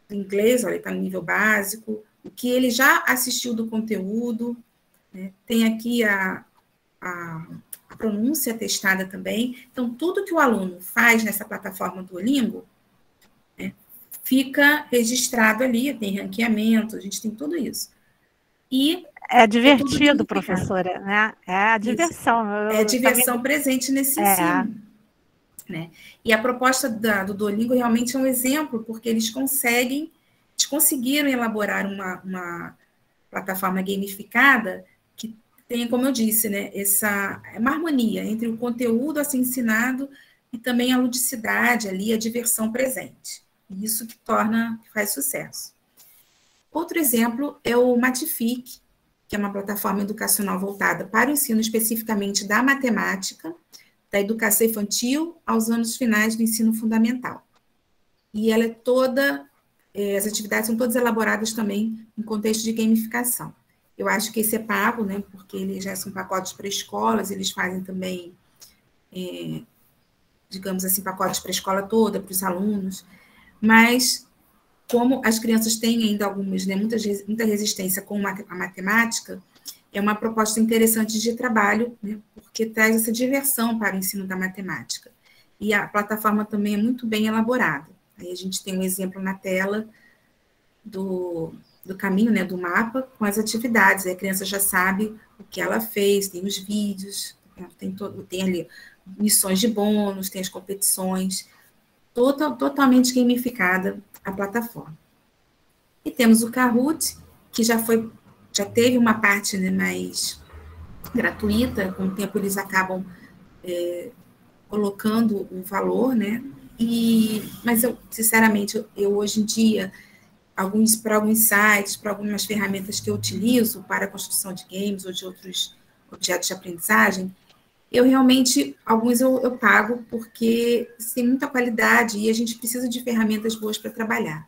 em inglês, olha, ele está no nível básico, o que ele já assistiu do conteúdo, né? Tem aqui a pronúncia testada também. Então, tudo que o aluno faz nessa plataforma Duolingo, né, fica registrado ali, tem ranqueamento, a gente tem tudo isso. E é divertido, professora, né? É a diversão. É a diversão presente nesse ensino. Né? E a proposta do Duolingo realmente é um exemplo, porque eles conseguiram elaborar uma plataforma gamificada que tem, como eu disse, né, uma harmonia entre o conteúdo a ser ensinado e também a ludicidade ali, a diversão presente. Isso que faz sucesso. Outro exemplo é o Matific, que é uma plataforma educacional voltada para o ensino especificamente da matemática, da educação infantil aos anos finais do ensino fundamental. E ela as atividades são todas elaboradas também em contexto de gamificação. Eu acho que esse é pago, né, porque eles já são pacotes para escolas, eles fazem também, digamos assim, pacotes para a escola toda, para os alunos, mas como as crianças têm ainda algumas, né, muita resistência com a matemática, é uma proposta interessante de trabalho, né, porque traz essa diversão para o ensino da matemática. E a plataforma também é muito bem elaborada. Aí a gente tem um exemplo na tela do caminho, né, do mapa, com as atividades. Aí a criança já sabe o que ela fez, tem os vídeos, tem ali missões de bônus, tem as competições, totalmente gamificada a plataforma. E temos o Kahoot, que já teve uma parte, né, mais gratuita, com o tempo eles acabam colocando o valor, né? Mas eu, sinceramente, hoje em dia, para alguns sites, para algumas ferramentas que eu utilizo para a construção de games ou de outros objetos de aprendizagem, eu realmente, alguns eu pago, porque tem muita qualidade e a gente precisa de ferramentas boas para trabalhar,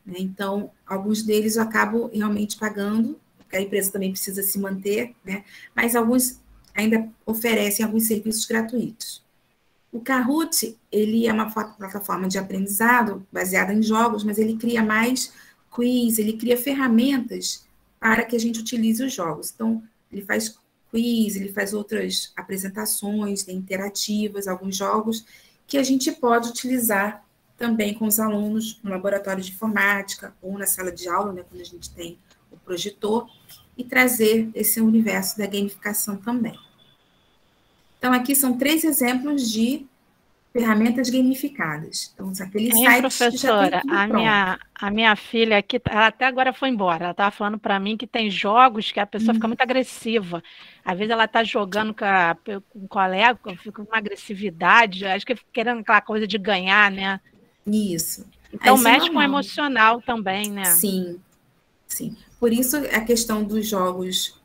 né? Então, alguns deles eu acabo realmente pagando, porque a empresa também precisa se manter, né? Mas alguns ainda oferecem alguns serviços gratuitos. O Kahoot, ele é uma plataforma de aprendizado baseada em jogos, mas ele cria mais quiz, ele cria ferramentas para que a gente utilize os jogos. Então, ele faz quiz, ele faz outras apresentações, né, interativas, alguns jogos que a gente pode utilizar também com os alunos no laboratório de informática ou na sala de aula, né, quando a gente tem o projetor, e trazer esse universo da gamificação também. Então, aqui são 3 exemplos de ferramentas gamificadas. Então, aqueles sites professora, que já tem tudo pronto. A minha filha aqui, ela até agora foi embora, ela estava falando para mim que tem jogos que a pessoa fica muito agressiva. Às vezes ela está jogando com um colega, fica com uma agressividade, acho que querendo aquela coisa de ganhar, né? Isso. Então isso é mexe com o normal. emocional também, né? Sim, sim. Por isso a questão dos jogos,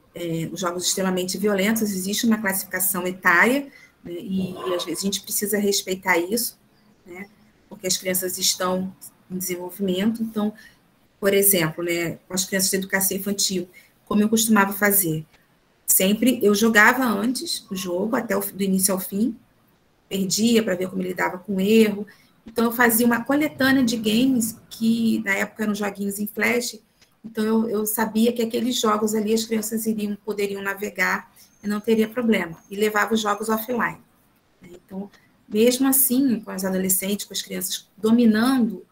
os jogos extremamente violentos, existe uma classificação etária, né, e às vezes a gente precisa respeitar isso, né, porque as crianças estão em desenvolvimento. Então, por exemplo, né, com as crianças de educação infantil, como eu costumava fazer, sempre eu jogava antes o jogo, até do início ao fim, perdia para ver como ele lidava com o erro. Então, eu fazia uma coletânea de games que, na época, eram joguinhos em flash. Então, eu sabia que aqueles jogos ali as crianças poderiam navegar e não teria problema. E levava os jogos offline. Então, mesmo assim, com os adolescentes, com as crianças dominando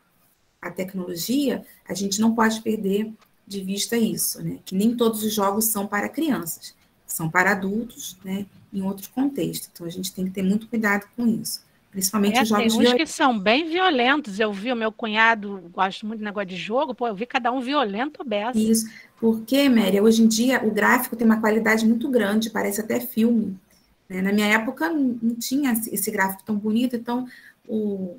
a tecnologia, a gente não pode perder de vista isso, né? Que nem todos os jogos são para crianças, são para adultos, né? Em outro contexto. Então, a gente tem que ter muito cuidado com isso. Principalmente os jogos tem uns que são bem violentos. Eu vi o meu cunhado, gosto muito de negócio de jogo, pô, eu vi cada um violento beça. Isso, porque, Méria, hoje em dia o gráfico tem uma qualidade muito grande, parece até filme. Né? Na minha época não tinha esse gráfico tão bonito, então o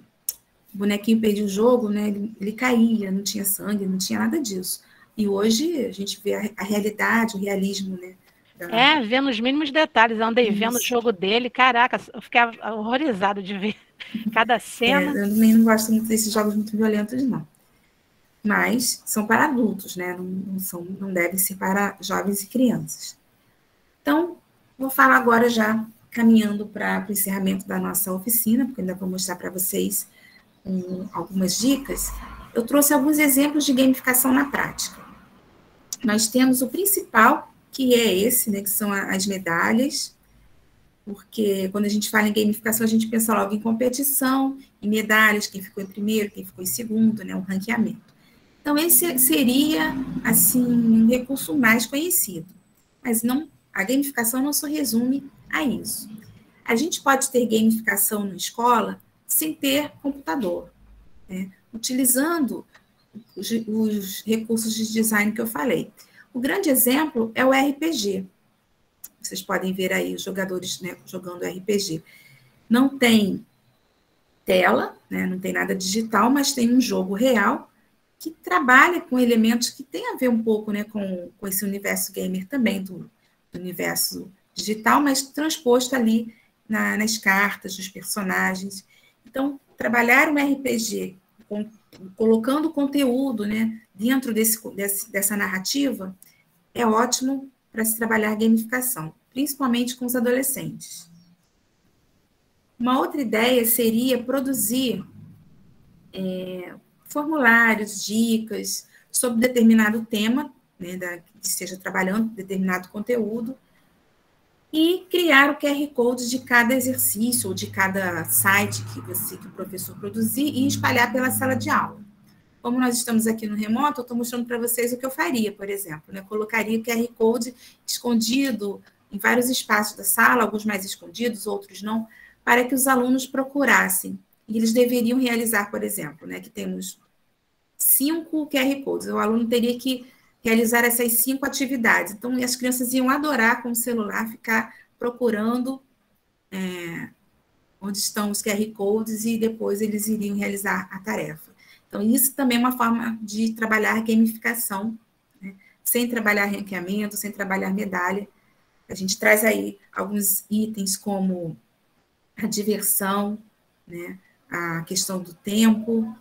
bonequinho perdia o jogo, né? Ele caía, não tinha sangue, não tinha nada disso. E hoje a gente vê a realidade, o realismo, né? Vendo os mínimos detalhes. Eu andei vendo o jogo dele, caraca, eu fiquei horrorizado de ver cada cena. Eu também não gosto muito desses jogos muito violentos, não. Mas são para adultos, né? Não devem ser para jovens e crianças. Então, vou falar agora já, caminhando para o encerramento da nossa oficina, porque ainda vou mostrar para vocês algumas dicas. Eu trouxe alguns exemplos de gamificação na prática. Nós temos o principal, que é esse, né, que são as medalhas, porque quando a gente fala em gamificação, a gente pensa logo em competição, em medalhas, quem ficou em primeiro, quem ficou em segundo, né, um ranqueamento. Então, esse seria, assim, um recurso mais conhecido. Mas a gamificação não se resume a isso. A gente pode ter gamificação na escola sem ter computador, né, utilizando os recursos de design que eu falei. O grande exemplo é o RPG. Vocês podem ver aí os jogadores, né, jogando RPG. Não tem tela, né, não tem nada digital, mas tem um jogo real que trabalha com elementos que tem a ver um pouco, né, com esse universo gamer também, do universo digital, mas transposto ali nas cartas, dos personagens. Então, trabalhar um RPG colocando conteúdo, né, dentro dessa narrativa é ótimo para se trabalhar gamificação, principalmente com os adolescentes. Uma outra ideia seria produzir formulários, dicas sobre determinado tema, né, que esteja trabalhando determinado conteúdo, e criar o QR Code de cada exercício ou de cada site que o professor produzir e espalhar pela sala de aula. Como nós estamos aqui no remoto, eu estou mostrando para vocês o que eu faria, por exemplo. Né? Eu colocaria o QR Code escondido em vários espaços da sala, alguns mais escondidos, outros não, para que os alunos procurassem. E eles deveriam realizar, por exemplo, né, que temos 5 QR Codes. O aluno teria que realizar essas 5 atividades. Então, as crianças iam adorar com o celular ficar procurando onde estão os QR Codes e depois eles iriam realizar a tarefa. Então, isso também é uma forma de trabalhar gamificação, né? Sem trabalhar ranqueamento, sem trabalhar medalha. A gente traz aí alguns itens como a diversão, né? A questão do tempo,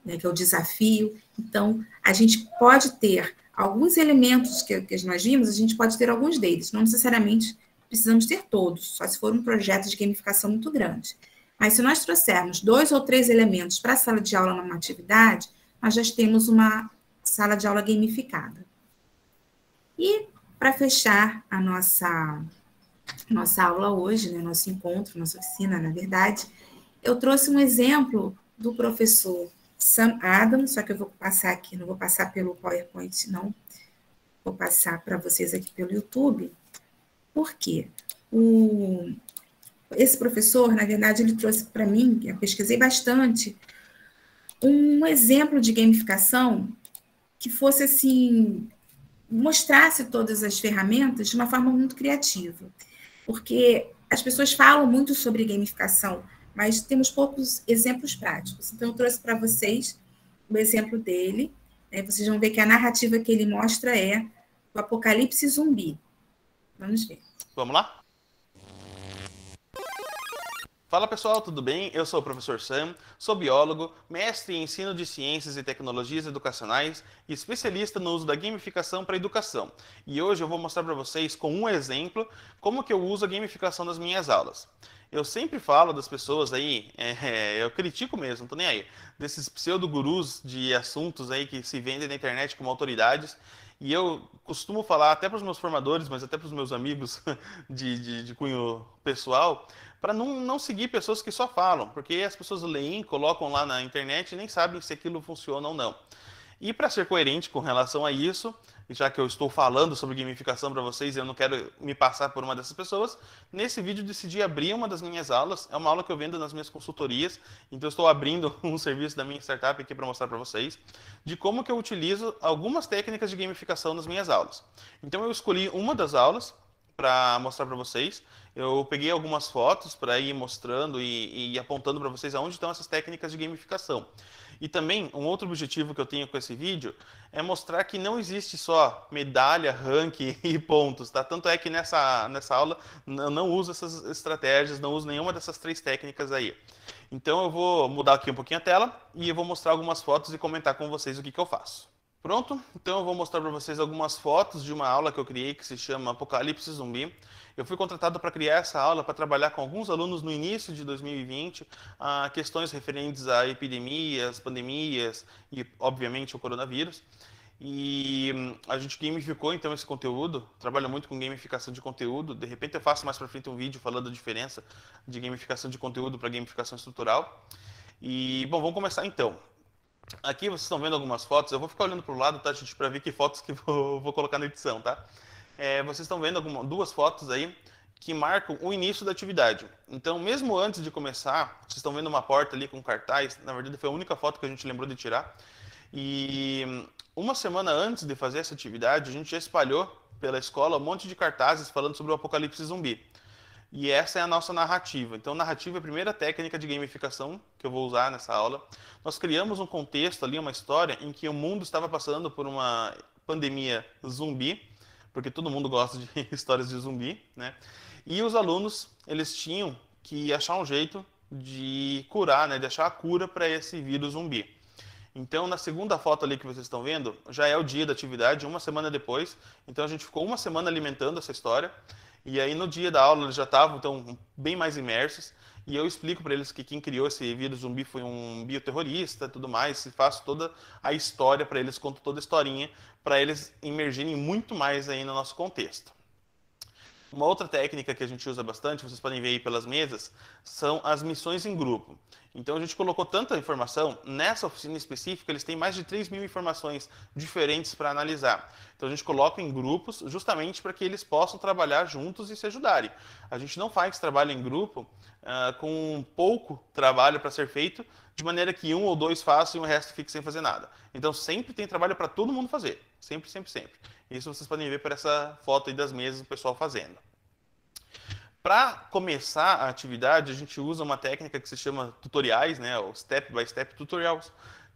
né? Que é o desafio. Então, a gente pode ter alguns elementos que nós vimos, a gente pode ter alguns deles, não necessariamente precisamos ter todos, só se for um projeto de gamificação muito grande. Mas se nós trouxermos 2 ou 3 elementos para a sala de aula numa atividade, nós já temos uma sala de aula gamificada. E para fechar a nossa aula hoje, né, nosso encontro, nossa oficina, na verdade, eu trouxe um exemplo do professor Sam Adams, só que eu vou passar aqui, não vou passar pelo PowerPoint, não. Vou passar para vocês aqui pelo YouTube. Por quê? Esse professor, na verdade, ele trouxe para mim, eu pesquisei bastante, um exemplo de gamificação que fosse assim, mostrasse todas as ferramentas de uma forma muito criativa. Porque as pessoas falam muito sobre gamificação, mas temos poucos exemplos práticos. Então, eu trouxe para vocês o exemplo dele. Vocês vão ver que a narrativa que ele mostra é o apocalipse zumbi. Vamos ver. Vamos lá? Fala pessoal, tudo bem? Eu sou o professor Sam, sou biólogo, mestre em ensino de ciências e tecnologias educacionais e especialista no uso da gamificação para a educação. E hoje eu vou mostrar para vocês com um exemplo como que eu uso a gamificação nas minhas aulas. Eu sempre falo das pessoas aí, eu critico mesmo, não tô nem aí, desses pseudo-gurus de assuntos aí que se vendem na internet como autoridades. E eu costumo falar até para os meus formadores, mas até para os meus amigos de cunho pessoal, para não seguir pessoas que só falam, porque as pessoas leem, colocam lá na internet e nem sabem se aquilo funciona ou não. E para ser coerente com relação a isso, já que eu estou falando sobre gamificação para vocês e eu não quero me passar por uma dessas pessoas, nesse vídeo decidi abrir uma das minhas aulas. É uma aula que eu vendo nas minhas consultorias, então eu estou abrindo um serviço da minha startup aqui para mostrar para vocês de como que eu utilizo algumas técnicas de gamificação nas minhas aulas. Então eu escolhi uma das aulas para mostrar para vocês. Eu peguei algumas fotos para ir mostrando e apontando para vocês aonde estão essas técnicas de gamificação. E também, um outro objetivo que eu tenho com esse vídeo é mostrar que não existe só medalha, ranking e pontos, tá? Tanto é que nessa aula eu não uso essas estratégias, não uso nenhuma dessas 3 técnicas aí. Então eu vou mudar aqui um pouquinho a tela e eu vou mostrar algumas fotos e comentar com vocês o que eu faço. Pronto? Então eu vou mostrar para vocês algumas fotos de uma aula que eu criei que se chama Apocalipse Zumbi. Eu fui contratado para criar essa aula para trabalhar com alguns alunos no início de 2020, questões referentes a epidemias, pandemias e, obviamente, o coronavírus. E a gente gamificou, então, esse conteúdo, trabalho muito com gamificação de conteúdo. De repente eu faço mais para frente um vídeo falando da diferença de gamificação de conteúdo para gamificação estrutural. E, bom, vamos começar então. Aqui vocês estão vendo algumas fotos, eu vou ficar olhando para o lado, tá, gente, para ver que fotos que eu vou colocar na edição, tá? Vocês estão vendo duas fotos aí que marcam o início da atividade. Então, mesmo antes de começar, vocês estão vendo uma porta ali com cartaz, na verdade foi a única foto que a gente lembrou de tirar. E uma semana antes de fazer essa atividade, a gente já espalhou pela escola um monte de cartazes falando sobre o apocalipse zumbi. E essa é a nossa narrativa. Então, narrativa é a primeira técnica de gamificação que eu vou usar nessa aula. Nós criamos um contexto ali, uma história em que o mundo estava passando por uma pandemia zumbi, porque todo mundo gosta de histórias de zumbi, né? E os alunos, eles tinham que achar um jeito de curar, né? De achar a cura para esse vírus zumbi. Então, na segunda foto ali que vocês estão vendo, já é o dia da atividade, uma semana depois. Então, a gente ficou uma semana alimentando essa história. E aí, no dia da aula, eles já estavam então, bem mais imersos. E eu explico para eles que quem criou esse vírus zumbi foi um bioterrorista, tudo mais. E faço toda a história para eles, conto toda a historinha, para eles emergirem muito mais aí no nosso contexto. Uma outra técnica que a gente usa bastante, vocês podem ver aí pelas mesas, são as missões em grupo. Então a gente colocou tanta informação, nessa oficina específica eles têm mais de 3.000 informações diferentes para analisar. Então a gente coloca em grupos justamente para que eles possam trabalhar juntos e se ajudarem. A gente não faz trabalho em grupo com pouco trabalho para ser feito, de maneira que um ou dois façam e o resto fique sem fazer nada. Então sempre tem trabalho para todo mundo fazer, sempre, sempre, sempre. Isso vocês podem ver por essa foto aí das mesas do pessoal fazendo. Para começar a atividade, a gente usa uma técnica que se chama tutoriais, né, ou Step by Step Tutorials,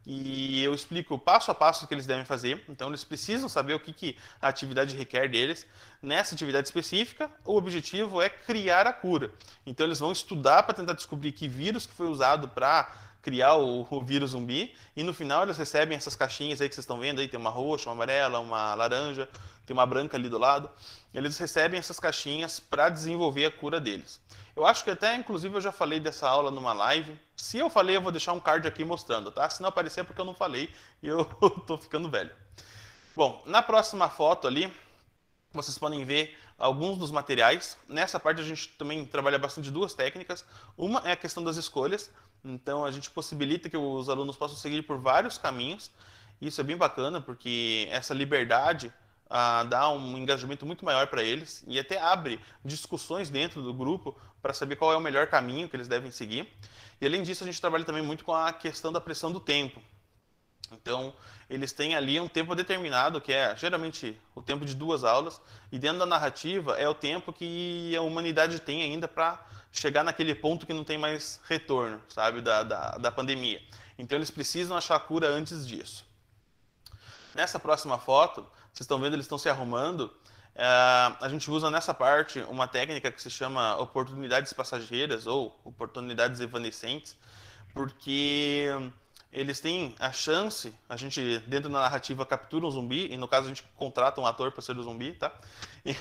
e eu explico passo a passo o que eles devem fazer. Então, eles precisam saber o que a atividade requer deles. Nessa atividade específica, o objetivo é criar a cura. Então, eles vão estudar para tentar descobrir que vírus que foi usado para criar o vírus zumbi, e no final eles recebem essas caixinhas aí que vocês estão vendo, aí tem uma roxa, uma amarela, uma laranja, tem uma branca ali do lado. Eles recebem essas caixinhas para desenvolver a cura deles. Eu acho que até, inclusive, eu já falei dessa aula numa live. Se eu falei, eu vou deixar um card aqui mostrando, tá? Se não aparecer é porque eu não falei e eu tô ficando velho. Bom, na próxima foto ali, vocês podem ver alguns dos materiais. Nessa parte a gente também trabalha bastante duas técnicas. Uma é a questão das escolhas. Então a gente possibilita que os alunos possam seguir por vários caminhos. Isso é bem bacana, porque essa liberdade dá um engajamento muito maior para eles e até abre discussões dentro do grupo para saber qual é o melhor caminho que eles devem seguir. E além disso, a gente trabalha também muito com a questão da pressão do tempo. Então, eles têm ali um tempo determinado, que é geralmente o tempo de 2 aulas, e dentro da narrativa é o tempo que a humanidade tem ainda para chegar naquele ponto que não tem mais retorno, sabe, da pandemia. Então eles precisam achar a cura antes disso. Nessa próxima foto, vocês estão vendo, eles estão se arrumando. A gente usa nessa parte uma técnica que se chama oportunidades passageiras ou oportunidades evanescentes, porque eles têm a chance, a gente dentro da narrativa captura um zumbi, e no caso a gente contrata um ator para ser o zumbi, tá?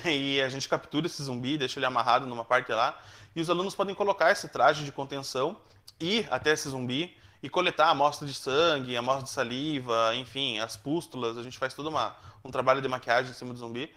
E a gente captura esse zumbi, deixa ele amarrado numa parte lá, e os alunos podem colocar esse traje de contenção, ir até esse zumbi e coletar a amostra de sangue, a amostra de saliva, enfim, as pústulas, a gente faz todo um trabalho de maquiagem em cima do zumbi.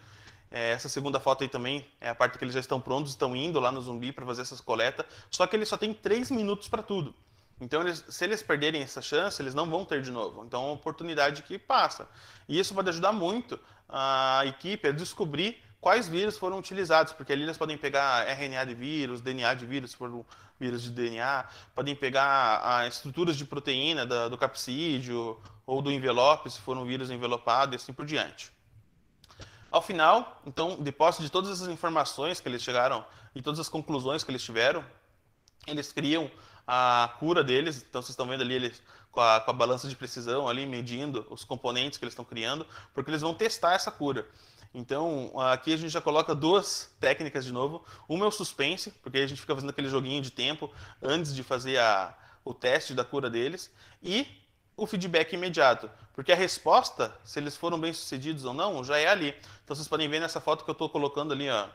Essa segunda foto aí também é a parte que eles já estão prontos, estão indo lá no zumbi para fazer essas coletas, só que eles só têm 3 minutos para tudo. Então, se eles perderem essa chance, eles não vão ter de novo. Então, é uma oportunidade que passa. E isso pode ajudar muito a equipe a descobrir quais vírus foram utilizados, porque ali eles podem pegar RNA de vírus, DNA de vírus, se for um vírus de DNA, podem pegar estruturas de proteína do capsídeo ou do envelope, se for um vírus envelopado, e assim por diante. Ao final, então, depois de todas essas informações que eles chegaram e todas as conclusões que eles tiveram, eles criam a cura deles. Então, vocês estão vendo ali eles com a balança de precisão ali, medindo os componentes que eles estão criando, porque eles vão testar essa cura. Então, aqui a gente já coloca 2 técnicas de novo. Uma é o suspense, porque a gente fica fazendo aquele joguinho de tempo antes de fazer o teste da cura deles. E o feedback imediato, porque a resposta, se eles foram bem-sucedidos ou não, já é ali. Então, vocês podem ver nessa foto que eu estou colocando ali, ó,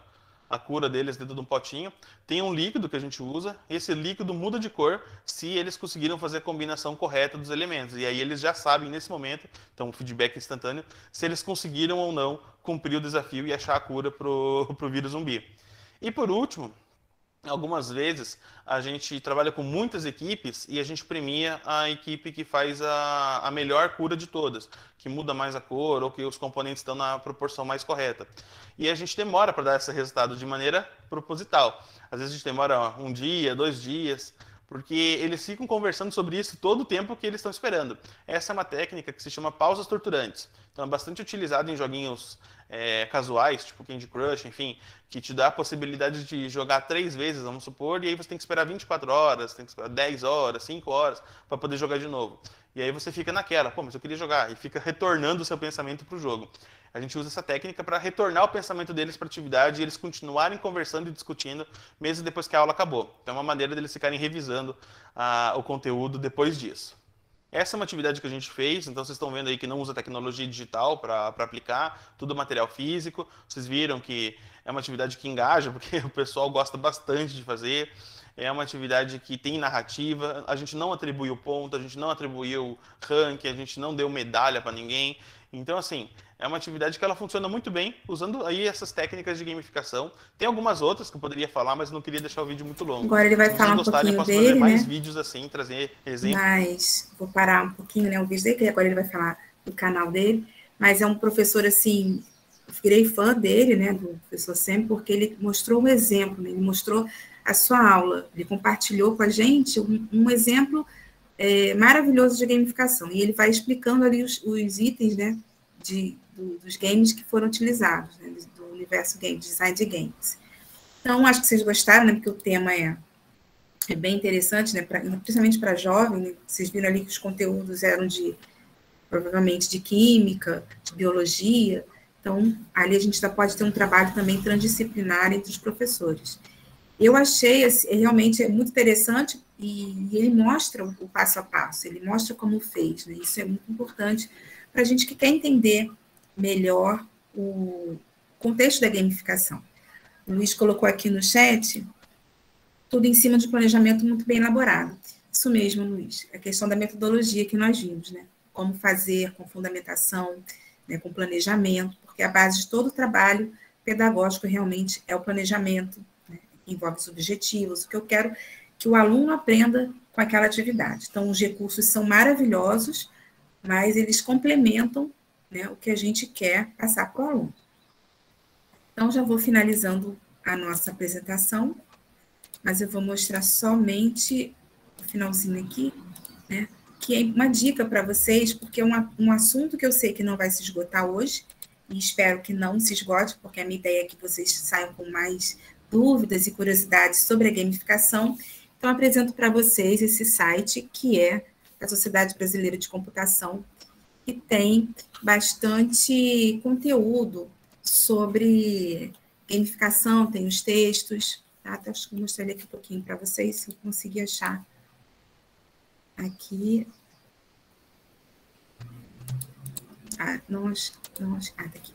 a cura deles dentro de um potinho. Tem um líquido que a gente usa, esse líquido muda de cor se eles conseguiram fazer a combinação correta dos elementos. E aí eles já sabem nesse momento, então o feedback instantâneo, se eles conseguiram ou não cumprir o desafio e achar a cura para o vírus zumbi. E por último, algumas vezes a gente trabalha com muitas equipes e a gente premia a equipe que faz a melhor cura de todas, que muda mais a cor ou que os componentes estão na proporção mais correta. E a gente demora para dar esse resultado de maneira proposital. Às vezes a gente demora 1 dia, 2 dias, porque eles ficam conversando sobre isso todo o tempo que eles estão esperando. Essa é uma técnica que se chama pausas torturantes. Então é bastante utilizada em joguinhos casuais, tipo Candy Crush, enfim, que te dá a possibilidade de jogar 3 vezes, vamos supor, e aí você tem que esperar 24 horas, tem que esperar 10 horas, 5 horas, para poder jogar de novo. E aí você fica naquela, pô, mas eu queria jogar, e fica retornando o seu pensamento para o jogo. A gente usa essa técnica para retornar o pensamento deles para a atividade e eles continuarem conversando e discutindo, mesmo depois que a aula acabou. Então é uma maneira deles ficarem revisando o conteúdo depois disso. Essa é uma atividade que a gente fez, então vocês estão vendo aí que não usa tecnologia digital para aplicar, tudo material físico. Vocês viram que é uma atividade que engaja, porque o pessoal gosta bastante de fazer. É uma atividade que tem narrativa, a gente não atribuiu ponto, a gente não atribuiu ranking, a gente não deu medalha para ninguém. Então, assim, é uma atividade que ela funciona muito bem, usando aí essas técnicas de gamificação. Tem algumas outras que eu poderia falar, mas não queria deixar o vídeo muito longo. Agora ele vai falar um pouquinho posso dele, fazer mais né? vídeos assim, trazer exemplos. Mas vou parar um pouquinho, né, o vídeo dele, que agora ele vai falar do canal dele. Mas é um professor, assim, eu virei fã dele, né, do professor Sam, porque ele mostrou um exemplo, né, ele mostrou a sua aula, ele compartilhou com a gente um exemplo maravilhoso de gamificação. E ele vai explicando ali os itens, né, dos games que foram utilizados, né, do universo game, design de games. Então, acho que vocês gostaram, né, porque o tema é bem interessante, né, principalmente para jovem, né, vocês viram ali que os conteúdos eram provavelmente de química, de biologia, então, ali a gente já pode ter um trabalho também transdisciplinar entre os professores. Eu achei, assim, realmente muito interessante e ele mostra o passo a passo, ele mostra como fez, né? Isso é muito importante para a gente que quer entender melhor o contexto da gamificação. O Luiz colocou aqui no chat tudo em cima de um planejamento muito bem elaborado. Isso mesmo, Luiz, a questão da metodologia que nós vimos, né? Como fazer com fundamentação, né, com planejamento, porque a base de todo o trabalho pedagógico realmente é o planejamento, envolve os objetivos, o que eu quero que o aluno aprenda com aquela atividade. Então, os recursos são maravilhosos, mas eles complementam, né, o que a gente quer passar para o aluno. Então, já vou finalizando a nossa apresentação, mas eu vou mostrar somente o finalzinho aqui, né, que é uma dica para vocês, porque é um assunto que eu sei que não vai se esgotar hoje, e espero que não se esgote, porque a minha ideia é que vocês saiam com mais dúvidas e curiosidades sobre a gamificação, então apresento para vocês esse site, que é a Sociedade Brasileira de Computação, que tem bastante conteúdo sobre gamificação, tem os textos, tá? Até acho que eu mostrarei aqui um pouquinho para vocês, se eu conseguir achar aqui. Não, tá aqui.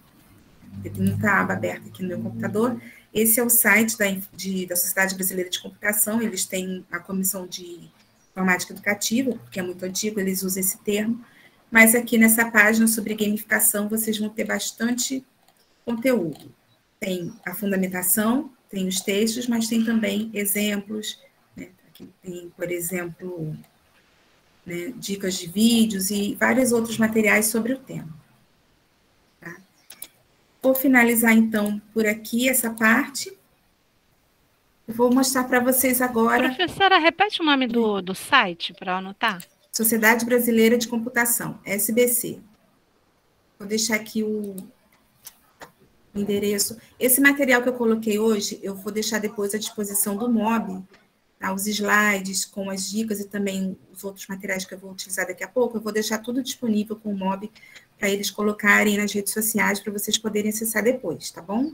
Tem muita aba aberta aqui no meu computador. Esse é o site da Sociedade Brasileira de Computação, eles têm a Comissão de Informática Educativa, porque é muito antigo, eles usam esse termo, mas aqui nessa página sobre gamificação vocês vão ter bastante conteúdo. Tem a fundamentação, tem os textos, mas tem também exemplos, né? Aqui tem, por exemplo, né, dicas de vídeos e vários outros materiais sobre o tema. Tá? Vou finalizar, então, por aqui essa parte. Eu vou mostrar para vocês agora... Professora, repete o nome do site para eu anotar. Sociedade Brasileira de Computação, SBC. Vou deixar aqui o endereço. Esse material que eu coloquei hoje, eu vou deixar depois à disposição do MOB, tá? Os slides com as dicas e também os outros materiais que eu vou utilizar daqui a pouco, eu vou deixar tudo disponível com o MOB para eles colocarem nas redes sociais para vocês poderem acessar depois, tá bom?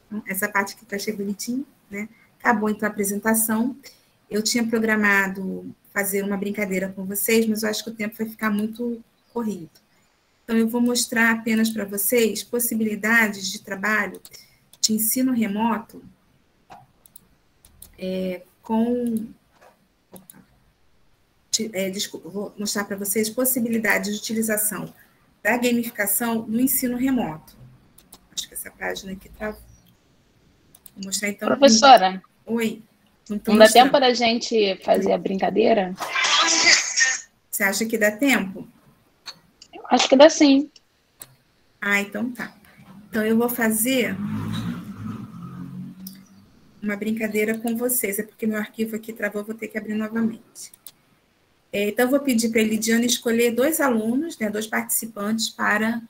Então, essa parte aqui que eu achei bonitinho, né? Acabou, então, a apresentação. Eu tinha programado fazer uma brincadeira com vocês, mas eu acho que o tempo vai ficar muito corrido. Então, eu vou mostrar apenas para vocês possibilidades de trabalho de ensino remoto vou mostrar para vocês possibilidades de utilização da gamificação no ensino remoto. Acho que essa página aqui está... Vou mostrar, então... Professora. Oi. Não dá tempo da gente fazer a brincadeira? Você acha que dá tempo? Eu acho que dá sim. Então tá. Então eu vou fazer uma brincadeira com vocês. É porque meu arquivo aqui travou, vou ter que abrir novamente. Então eu vou pedir para a Elidiana escolher 2 alunos, né, 2 participantes para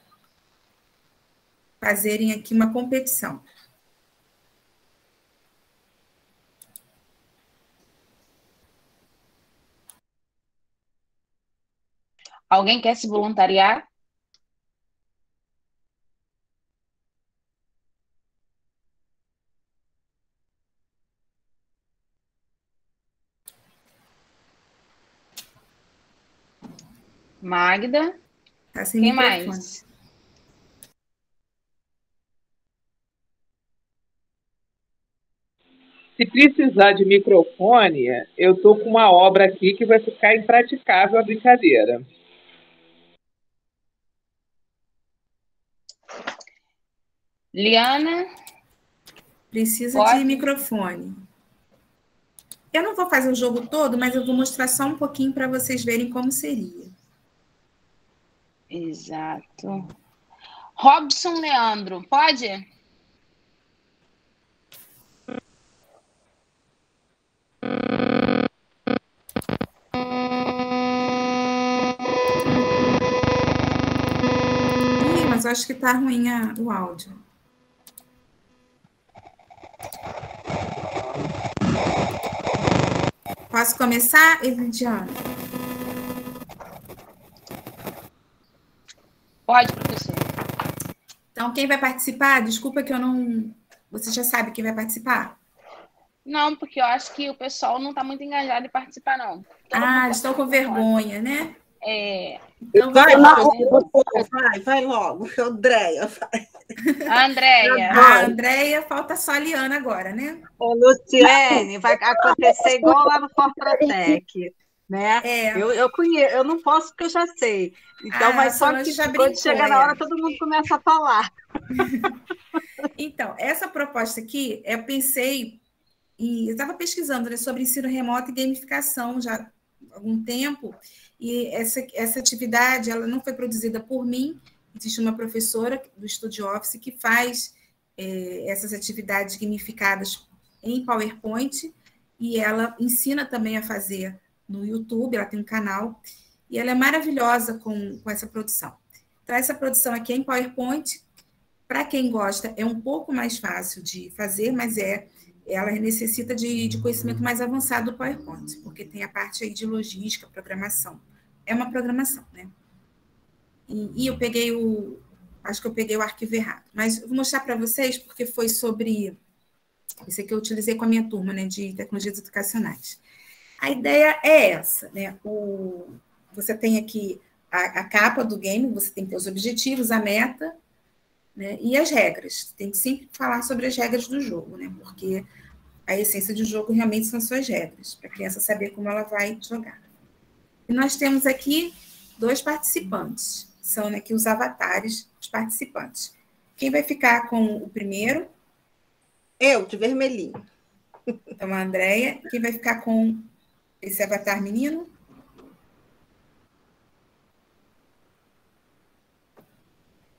fazerem aqui uma competição. Alguém quer se voluntariar? Magda? Tá sem Quem microfone. mais? Se precisar de microfone, eu estou com uma obra aqui que vai ficar impraticável a brincadeira. Liana? Precisa de microfone. Eu não vou fazer o jogo todo, mas eu vou mostrar só um pouquinho para vocês verem como seria. Exato. Robson Leandro, pode? Mas eu acho que tá ruim o áudio. Posso começar, Elidiana? Pode, professor. Então, quem vai participar? Desculpa que eu não... Você já sabe quem vai participar? Não, porque eu acho que o pessoal não está muito engajado em participar, não. Estou com vergonha, né? Então, vai logo, Andréia. A Andréia, falta só a Liana agora, né? Ô, Luciene, vai acontecer igual lá no Fortratec, né? Eu conheço, eu não posso porque eu já sei. Então, mas só que quando chegar na hora, todo mundo começa a falar. Então, essa proposta aqui, eu pensei, eu estava pesquisando, né, sobre ensino remoto e gamificação já há algum tempo, e essa atividade ela não foi produzida por mim. Existe uma professora do StudioOffice que faz essas atividades gamificadas em PowerPoint, e ela ensina também a fazer no YouTube, ela tem um canal, e ela é maravilhosa com essa produção. Então, essa produção aqui é em PowerPoint, Para quem gosta, é um pouco mais fácil de fazer, mas ela necessita de conhecimento mais avançado do PowerPoint, porque tem a parte aí de logística, programação. É uma programação, né? E eu peguei acho que eu peguei o arquivo errado, mas eu vou mostrar para vocês, porque foi sobre... Esse aqui eu utilizei com a minha turma, né, de tecnologias educacionais. A ideia é essa, né? Você tem aqui a capa do game, você tem que ter os objetivos, a meta, né, e as regras. Tem que sempre falar sobre as regras do jogo, né? Porque a essência do jogo realmente são suas regras, para a criança saber como ela vai jogar. E nós temos aqui 2 participantes, são aqui os avatares dos participantes. Quem vai ficar com o primeiro? Eu, de vermelhinho. Então, a Andréia. Quem vai ficar com esse avatar menino?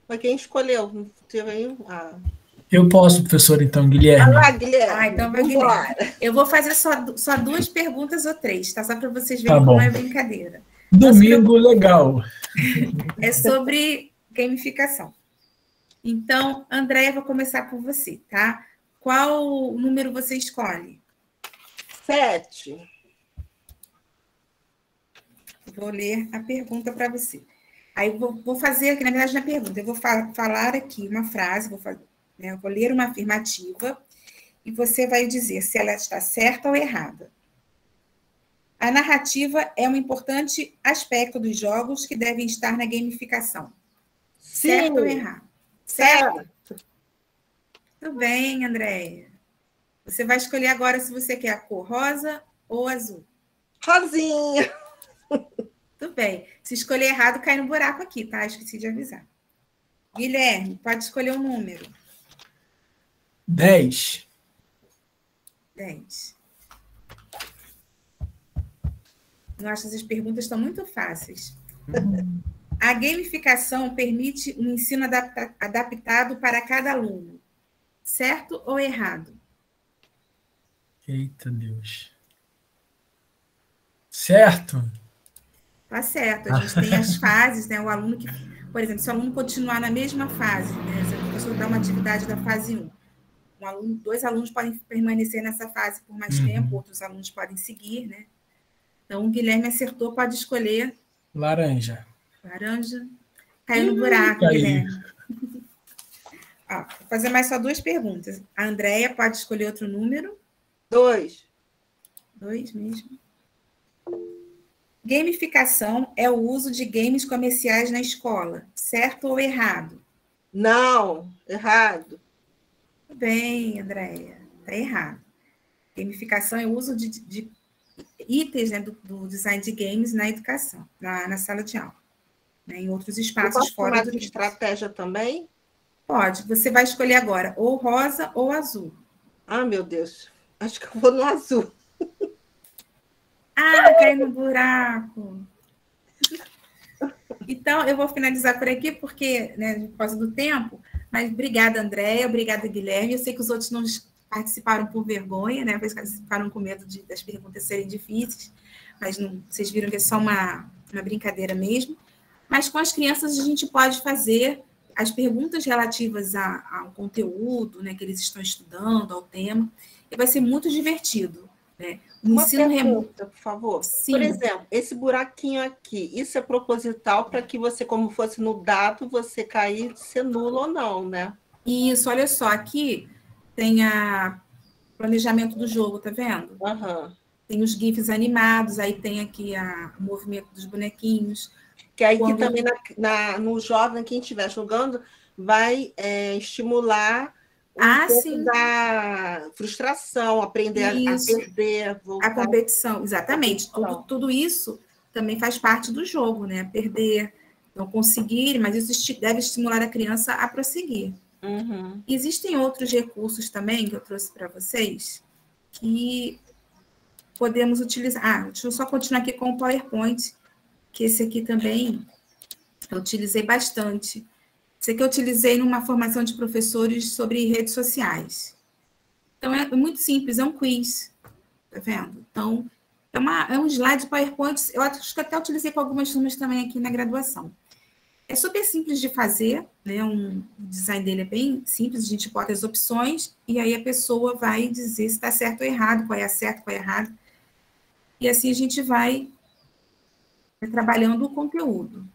Mas quem escolheu? Eu posso, professor, então, Guilherme. Olá, Guilherme. Então vai Guilherme. Eu vou fazer só 2 perguntas ou 3, tá? Só para vocês verem como é brincadeira. Domingo legal. É sobre gamificação. Então, Andréia, vou começar por você, tá? Qual número você escolhe? 7. Vou ler a pergunta para você. Aí vou fazer aqui, na verdade, na pergunta, eu vou falar aqui uma frase, eu vou ler uma afirmativa e você vai dizer se ela está certa ou errada. A narrativa é um importante aspecto dos jogos que devem estar na gamificação. Sim. Certo ou errado? Certo? Tudo bem, Andréia. Você vai escolher agora se você quer a cor rosa ou azul. Rosinha. Tudo bem. Se escolher errado, cai no buraco aqui, tá? Esqueci de avisar. Guilherme, pode escolher um número. 10. 10. Nossa, essas perguntas estão muito fáceis. A gamificação permite um ensino adaptado para cada aluno. Certo ou errado? Eita Deus. Certo? Tá certo. A gente tem as fases, né? O aluno que, por exemplo, se o aluno continuar na mesma fase, né? Se a professora dá uma atividade da fase 1, 2 alunos podem permanecer nessa fase por mais tempo, outros alunos podem seguir, né? Então, o Guilherme acertou, pode escolher. Laranja. Laranja. Caiu no buraco, Guilherme. Ó, vou fazer mais só 2 perguntas. A Andréia pode escolher outro número? 2. 2 mesmo. Gamificação é o uso de games comerciais na escola, certo ou errado? Não, errado. Tudo bem, Andréia, está errado. Gamificação é o uso de itens, né, do design de games na educação, na sala de aula, né, em outros espaços fora do estratégia também? Pode. Você vai escolher agora ou rosa ou azul. Ah, meu Deus. Acho que eu vou no azul. Ah, cai no buraco. Então, eu vou finalizar por aqui, porque, né, por causa do tempo, mas obrigada, Andréia, obrigada, Guilherme. Eu sei que os outros não participaram por vergonha, né? Participaram com medo das perguntas serem difíceis, mas não, vocês viram que é só uma brincadeira mesmo. Mas com as crianças a gente pode fazer as perguntas relativas ao conteúdo, né, que eles estão estudando, ao tema, e vai ser muito divertido, né? Uma pergunta, por favor. Sim. Por exemplo, esse buraquinho aqui, isso é proposital para que você, como fosse no dado, você cair, ser nulo ou não, né? Isso, olha só, aqui tem o planejamento do jogo, tá vendo? Uhum. Tem os GIFs animados, aí tem aqui o movimento dos bonequinhos. Que aí que também no jovem, quem estiver jogando, vai estimular sim. da frustração, aprender a perder. A competição, exatamente. Tudo isso também faz parte do jogo, né? Perder, não conseguir, mas isso deve estimular a criança a prosseguir. Uhum. Existem outros recursos também que eu trouxe para vocês que podemos utilizar. Deixa eu só continuar aqui com o PowerPoint, que esse aqui também eu utilizei bastante. Esse aqui eu utilizei numa formação de professores sobre redes sociais. Então, é muito simples, é um quiz, tá vendo? Então, é um slide de PowerPoint, eu acho que até utilizei com algumas turmas também aqui na graduação. É super simples de fazer, né? O design dele é bem simples, a gente bota as opções e aí a pessoa vai dizer se está certo ou errado, qual é certo, qual é errado. E assim a gente vai trabalhando o conteúdo.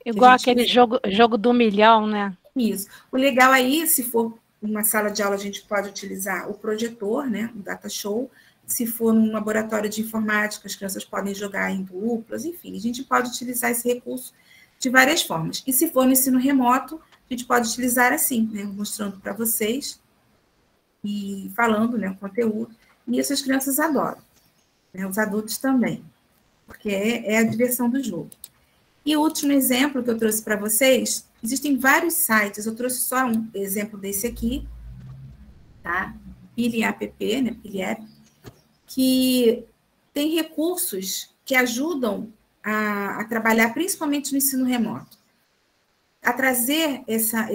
Igual aquele jogo do milhão, né? Isso. O legal aí, se for uma sala de aula, a gente pode utilizar o projetor, né? O data show. Se for num laboratório de informática, as crianças podem jogar em duplas, enfim, a gente pode utilizar esse recurso de várias formas. E se for no ensino remoto, a gente pode utilizar assim, né? Mostrando para vocês e falando, né, o conteúdo. E essas crianças adoram, né? Os adultos também, porque é a diversão do jogo. E o último exemplo que eu trouxe para vocês, existem vários sites, eu trouxe só um exemplo desse aqui, tá? PiliApp, né? PiliApp, que tem recursos que ajudam a trabalhar principalmente no ensino remoto, a trazer essa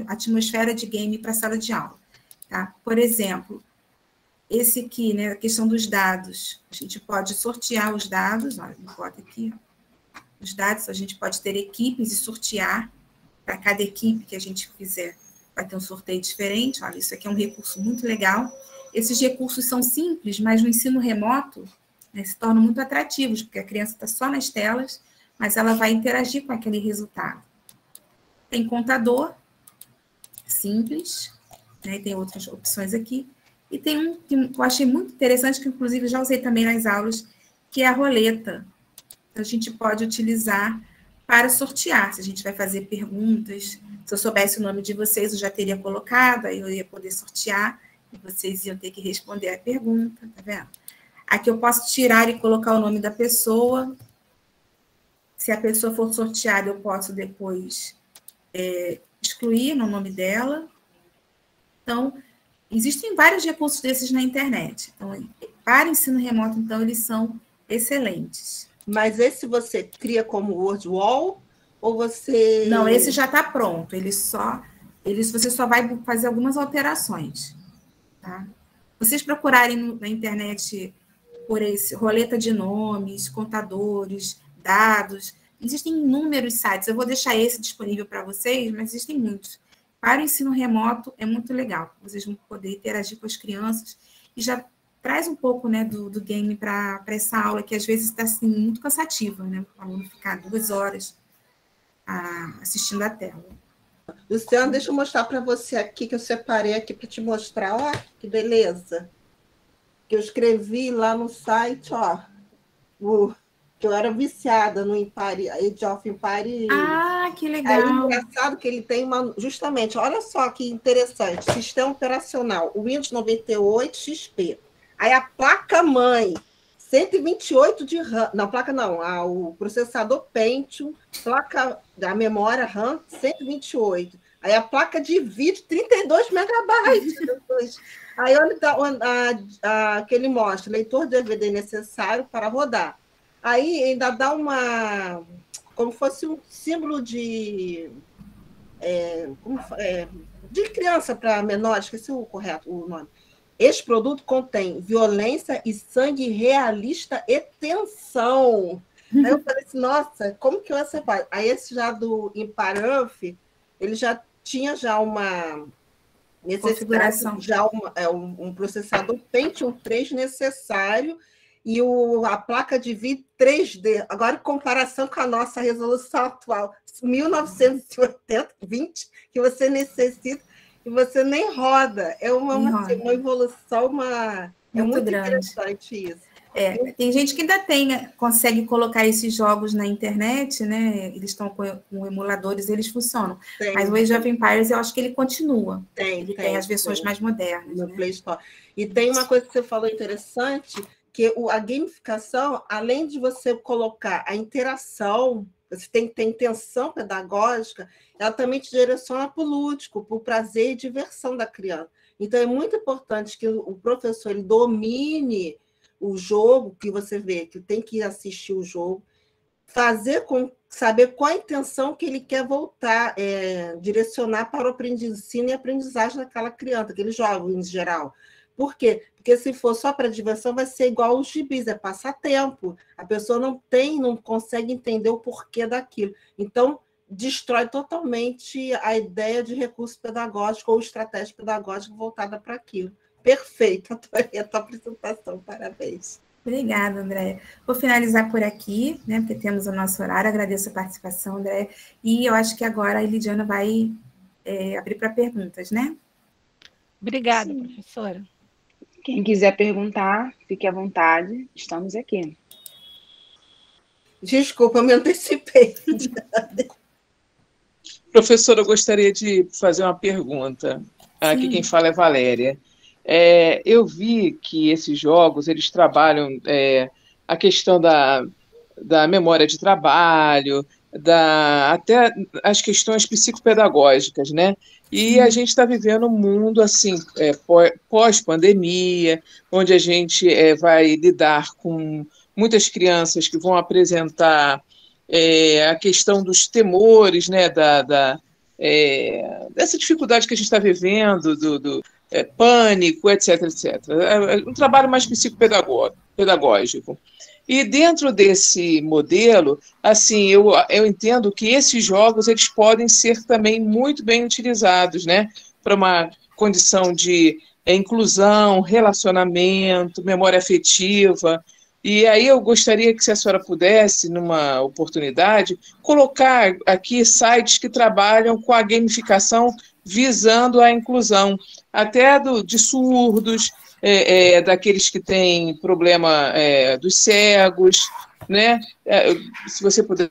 atmosfera de game para a sala de aula. Tá? Por exemplo, esse aqui, né, a questão dos dados, a gente pode sortear os dados, olha, bota aqui, ó, os dados, a gente pode ter equipes e sortear, para cada equipe que a gente fizer, vai ter um sorteio diferente, olha, isso aqui é um recurso muito legal. Esses recursos são simples, mas no ensino remoto, né, se tornam muito atrativos, porque a criança está só nas telas, mas ela vai interagir com aquele resultado. Tem contador, simples, né, tem outras opções aqui, e tem um que eu achei muito interessante, que inclusive já usei também nas aulas, que é a roleta. A gente pode utilizar para sortear, se a gente vai fazer perguntas, se eu soubesse o nome de vocês, eu já teria colocado, aí eu ia poder sortear, e vocês iam ter que responder a pergunta, tá vendo? Aqui eu posso tirar e colocar o nome da pessoa. Se a pessoa for sorteada, eu posso depois excluir no nome dela. Então, existem vários recursos desses na internet. Então, para ensino remoto, então, eles são excelentes. Mas esse você cria como Word Wall ou você... Não, esse já está pronto. Você só vai fazer algumas alterações. Tá? Vocês procurarem na internet por esse roleta de nomes, contadores, dados, existem inúmeros sites. Eu vou deixar esse disponível para vocês, mas existem muitos. Para o ensino remoto é muito legal. Vocês vão poder interagir com as crianças e já traz um pouco, né, do game para essa aula, que às vezes está assim, muito cansativa, né? O aluno ficar 2 horas assistindo a tela. Luciana, deixa eu mostrar para você aqui, que eu separei aqui para te mostrar. Ó, que beleza. Que eu escrevi lá no site, ó, que eu era viciada no Age of Empires. Ah, que legal. É engraçado que ele tem justamente, olha só que interessante, sistema operacional, o Windows 98 XP. Aí a placa-mãe, 128 de RAM, não, placa não, o processador Pentium, placa da memória RAM, 128. Aí a placa de vídeo, 32 megabytes. Aí olha que ele mostra, leitor de DVD necessário para rodar. Aí ainda dá como fosse um símbolo de criança para menores, esqueci o nome. Este produto contém violência e sangue realista e tensão. Aí eu falei assim, nossa, como que eu separo? Aí esse já do Imparuf, ele já tinha uma configuração, já um processador Pentium 3 necessário e a placa de vídeo 3D. Agora, em comparação com a nossa resolução atual, 1980, 20, que você necessita, e você nem roda. É uma evolução, é muito interessante isso. Tem gente que ainda consegue colocar esses jogos na internet, né? Eles estão com emuladores, eles funcionam. Mas o Age of Empires, eu acho que ele continua. Ele tem as versões mais modernas. No Play Store. E tem uma coisa que você falou interessante, que a gamificação, além de você colocar a interação, você tem que ter intenção pedagógica, ela também te direciona para o lúdico, para o prazer e diversão da criança. Então, é muito importante que o professor ele domine o jogo que você vê, que tem que assistir o jogo, saber qual a intenção que ele quer voltar, direcionar para o ensino e aprendizagem daquela criança, aquele jogo em geral. Por quê? Porque se for só para diversão, vai ser igual os gibis, é passatempo. A pessoa não consegue entender o porquê daquilo. Então, destrói totalmente a ideia de recurso pedagógico ou estratégia pedagógica voltada para aquilo. Perfeito, adorei a tua apresentação, parabéns. Obrigada, Andréia. Vou finalizar por aqui, né, porque temos o nosso horário. Agradeço a participação, Andréia. E eu acho que agora a Elidiana vai abrir para perguntas, né? Obrigada, professora. Quem quiser perguntar, fique à vontade. Estamos aqui. Desculpa, eu me antecipei. Professora, eu gostaria de fazer uma pergunta. Aqui quem fala é Valéria. Eu vi que esses jogos, eles trabalham a questão da memória de trabalho, até as questões psicopedagógicas, né? E a gente está vivendo um mundo assim, pós-pandemia, onde a gente vai lidar com muitas crianças que vão apresentar a questão dos temores, né? Dessa dificuldade que a gente está vivendo, do pânico, etc, etc. Um trabalho mais psicopedagógico. E dentro desse modelo, assim, eu entendo que esses jogos eles podem ser também muito bem utilizados, né, para uma condição de inclusão, relacionamento, memória afetiva. E aí eu gostaria que, se a senhora pudesse, numa oportunidade, colocar aqui sites que trabalham com a gamificação visando a inclusão, até de surdos, daqueles que têm problema dos cegos, né? Se você puder,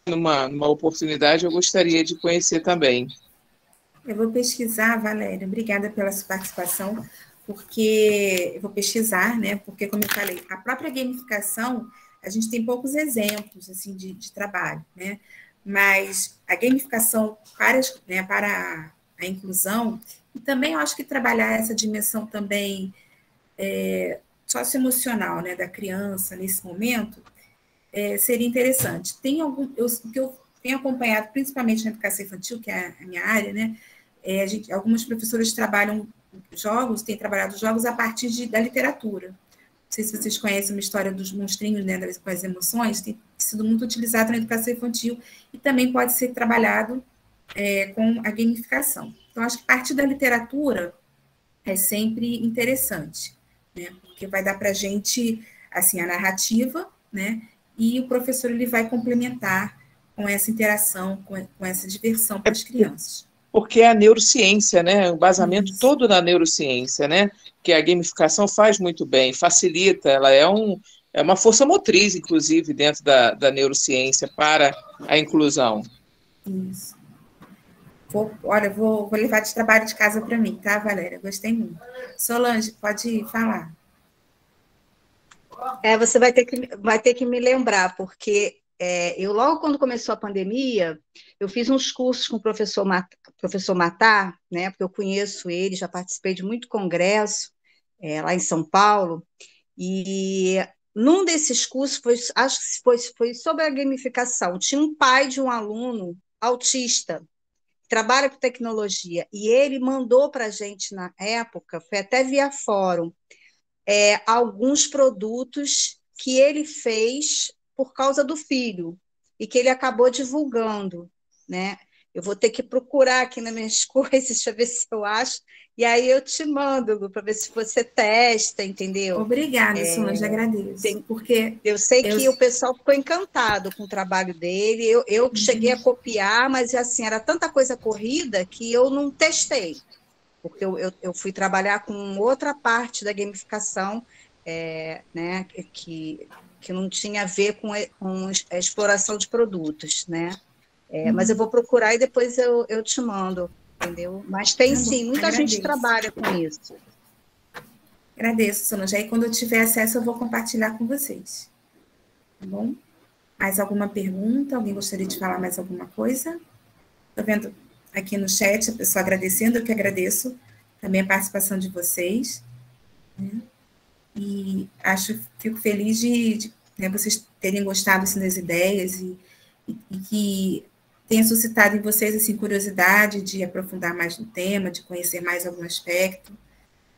numa oportunidade, eu gostaria de conhecer também. Eu vou pesquisar, Valéria, obrigada pela sua participação, porque eu vou pesquisar, né? Porque, como eu falei, a própria gamificação, a gente tem poucos exemplos assim, de trabalho, né? Mas a gamificação para a inclusão, e também eu acho que trabalhar essa dimensão também socioemocional, né, da criança nesse momento seria interessante. O que eu tenho acompanhado, principalmente na educação infantil, que é a minha área, né, algumas professoras trabalham têm trabalhado jogos a partir da literatura. Não sei se vocês conhecem uma história dos monstrinhos, né, com as emoções, tem sido muito utilizado na educação infantil e também pode ser trabalhado com a gamificação. Então, acho que partir da literatura é sempre interessante, né, porque vai dar para a gente assim, a narrativa, né, e o professor ele vai complementar com essa interação, com essa diversão para as crianças. Porque é a neurociência, né? O basamento todo na neurociência, né? Que a gamificação faz muito bem, facilita, ela é uma força motriz, inclusive, dentro da neurociência para a inclusão. Isso. Vou levar de trabalho de casa para mim, tá, Valéria? Gostei muito. Solange, pode falar. Você vai ter que me lembrar, porque eu logo quando começou a pandemia, eu fiz uns cursos com o professor Matar, né, porque eu conheço ele, já participei de muito congresso lá em São Paulo, e num desses cursos, acho que foi sobre a gamificação, tinha um pai de um aluno autista, que trabalha com tecnologia, e ele mandou para a gente na época, foi até via fórum, alguns produtos que ele fez por causa do filho, e que ele acabou divulgando, né? Eu vou ter que procurar aqui nas minhas coisas, deixa eu ver se eu acho, e aí eu te mando, Lu, para ver se você testa, entendeu? Obrigada, Solange, agradeço. Porque eu sei que o pessoal ficou encantado com o trabalho dele, eu cheguei a copiar, mas assim, era tanta coisa corrida que eu não testei, porque eu fui trabalhar com outra parte da gamificação, né, que não tinha a ver com a exploração de produtos, né? Mas eu vou procurar e depois eu te mando, entendeu? Mas tem sim, muita gente trabalha com isso. Agradeço, Solange. Aí, quando eu tiver acesso, eu vou compartilhar com vocês. Tá bom? Mais alguma pergunta? Alguém gostaria de falar mais alguma coisa? Estou vendo aqui no chat a pessoa agradecendo, eu que agradeço também a participação de vocês, né? E fico feliz de vocês terem gostado assim, das ideias e que tenha suscitado em vocês assim, curiosidade de aprofundar mais no tema, de conhecer mais algum aspecto.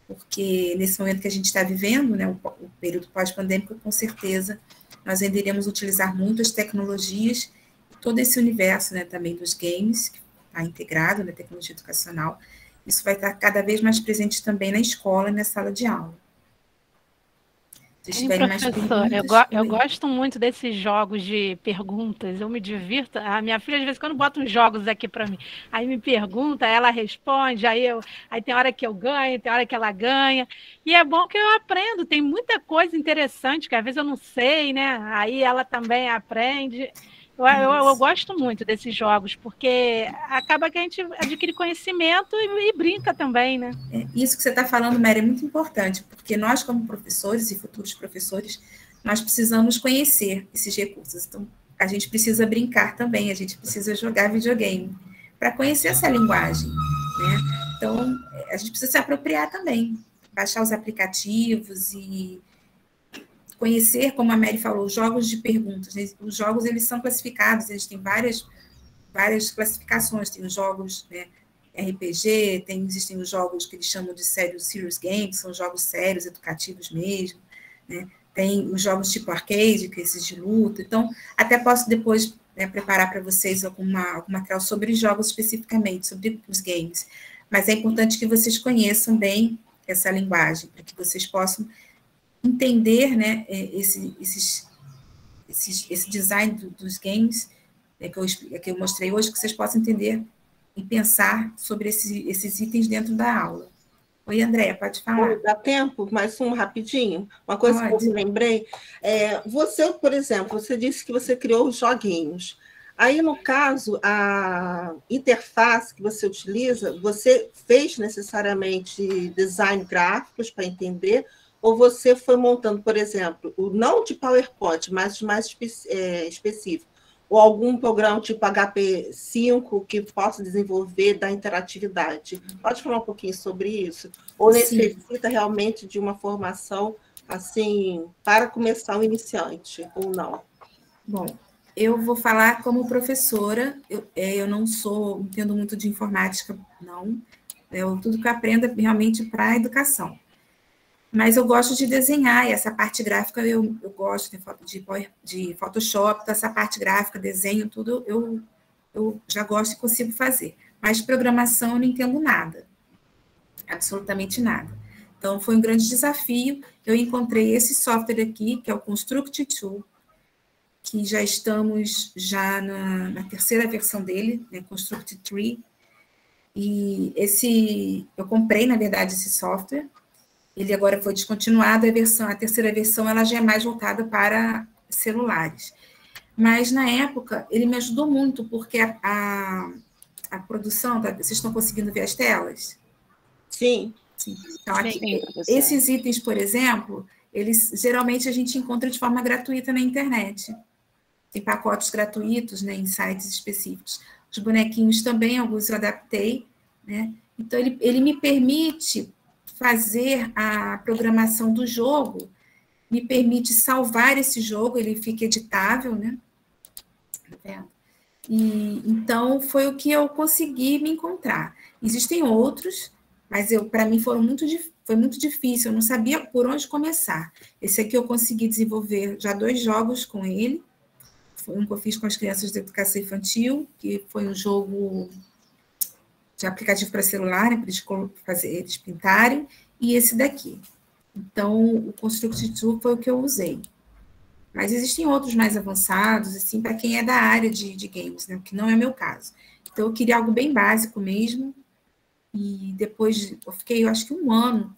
porque nesse momento que a gente está vivendo, né, o período pós-pandêmico, com certeza nós ainda iremos utilizar muito as tecnologias, todo esse universo, né, também dos games, que está integrado na tecnologia educacional. Isso vai estar cada vez mais presente também na escola e na sala de aula. Sim, professor, eu gosto muito desses jogos de perguntas, eu me divirto. A minha filha, às vezes, quando bota uns jogos aqui para mim, aí me pergunta, ela responde, aí tem hora que eu ganho, tem hora que ela ganha, e é bom que eu aprendo, tem muita coisa interessante que às vezes eu não sei, né? Aí ela também aprende. Eu gosto muito desses jogos, porque acaba que a gente adquire conhecimento e brinca também, né? Isso que você está falando, Mary, é muito importante, porque nós, como professores e futuros professores, nós precisamos conhecer esses recursos. Então, a gente precisa brincar também, a gente precisa jogar videogame para conhecer essa linguagem, né? Então, a gente precisa se apropriar também, baixar os aplicativos e conhecer, como a Mary falou, jogos de perguntas. Né? Os jogos, eles são classificados, eles têm várias classificações. Tem os jogos, né, RPG, existem os jogos que eles chamam de serious games, são jogos sérios, educativos mesmo. Né? Tem os jogos tipo arcade, que é esses de luta. Então, até posso depois, né, preparar para vocês algum material sobre jogos especificamente, sobre os games. Mas é importante que vocês conheçam bem essa linguagem, para que vocês possam entender, né, esse design dos games, né, que eu mostrei hoje, que vocês possam entender e pensar sobre esses itens dentro da aula. Oi, Andréia, pode falar. Dá tempo? Mais um rapidinho? Uma coisa que eu me lembrei. Você, por exemplo, você disse que você criou os joguinhos. Aí, no caso, a interface que você utiliza, você fez necessariamente design gráficos para entender, ou você foi montando, por exemplo, não de PowerPoint, mas mais específico, ou algum programa tipo HP5 que possa desenvolver da interatividade? Pode falar um pouquinho sobre isso? Ou necessita realmente de uma formação assim para começar um iniciante, ou não? Bom, eu vou falar como professora, eu não entendo muito de informática, não. Tudo que eu aprendo é realmente para a educação. Mas eu gosto de desenhar, e essa parte gráfica eu gosto de Photoshop, então essa parte gráfica, desenho, tudo, eu já gosto e consigo fazer. Mas de programação eu não entendo nada, absolutamente nada. Então, foi um grande desafio. Eu encontrei esse software aqui, que é o Construct Tool, que já estamos na terceira versão dele, né, Construct Tree. E eu comprei, na verdade, esse software. Ele agora foi descontinuado, a terceira versão ela já é mais voltada para celulares. Mas, na época, ele me ajudou muito, porque a produção... Vocês estão conseguindo ver as telas? Sim. Então, aqui, esses itens, por exemplo, geralmente a gente encontra de forma gratuita na internet. Tem pacotes gratuitos, né, em sites específicos. Os bonequinhos também, alguns eu adaptei, né? Então, ele me permite fazer a programação do jogo, me permite salvar esse jogo, ele fica editável, né? Tá vendo? Então, foi o que eu consegui me encontrar. Existem outros, mas para mim foi muito difícil, eu não sabia por onde começar. Esse aqui eu consegui desenvolver já 2 jogos com ele. Foi um que eu fiz com as crianças da educação infantil, que foi um jogo de aplicativo para celular, né, para eles pintarem, e esse daqui. Então, o Construct Tool foi o que eu usei. Mas existem outros mais avançados, assim, para quem é da área de games, né, que não é meu caso. Então, eu queria algo bem básico mesmo, e depois eu fiquei, eu acho que 1 ano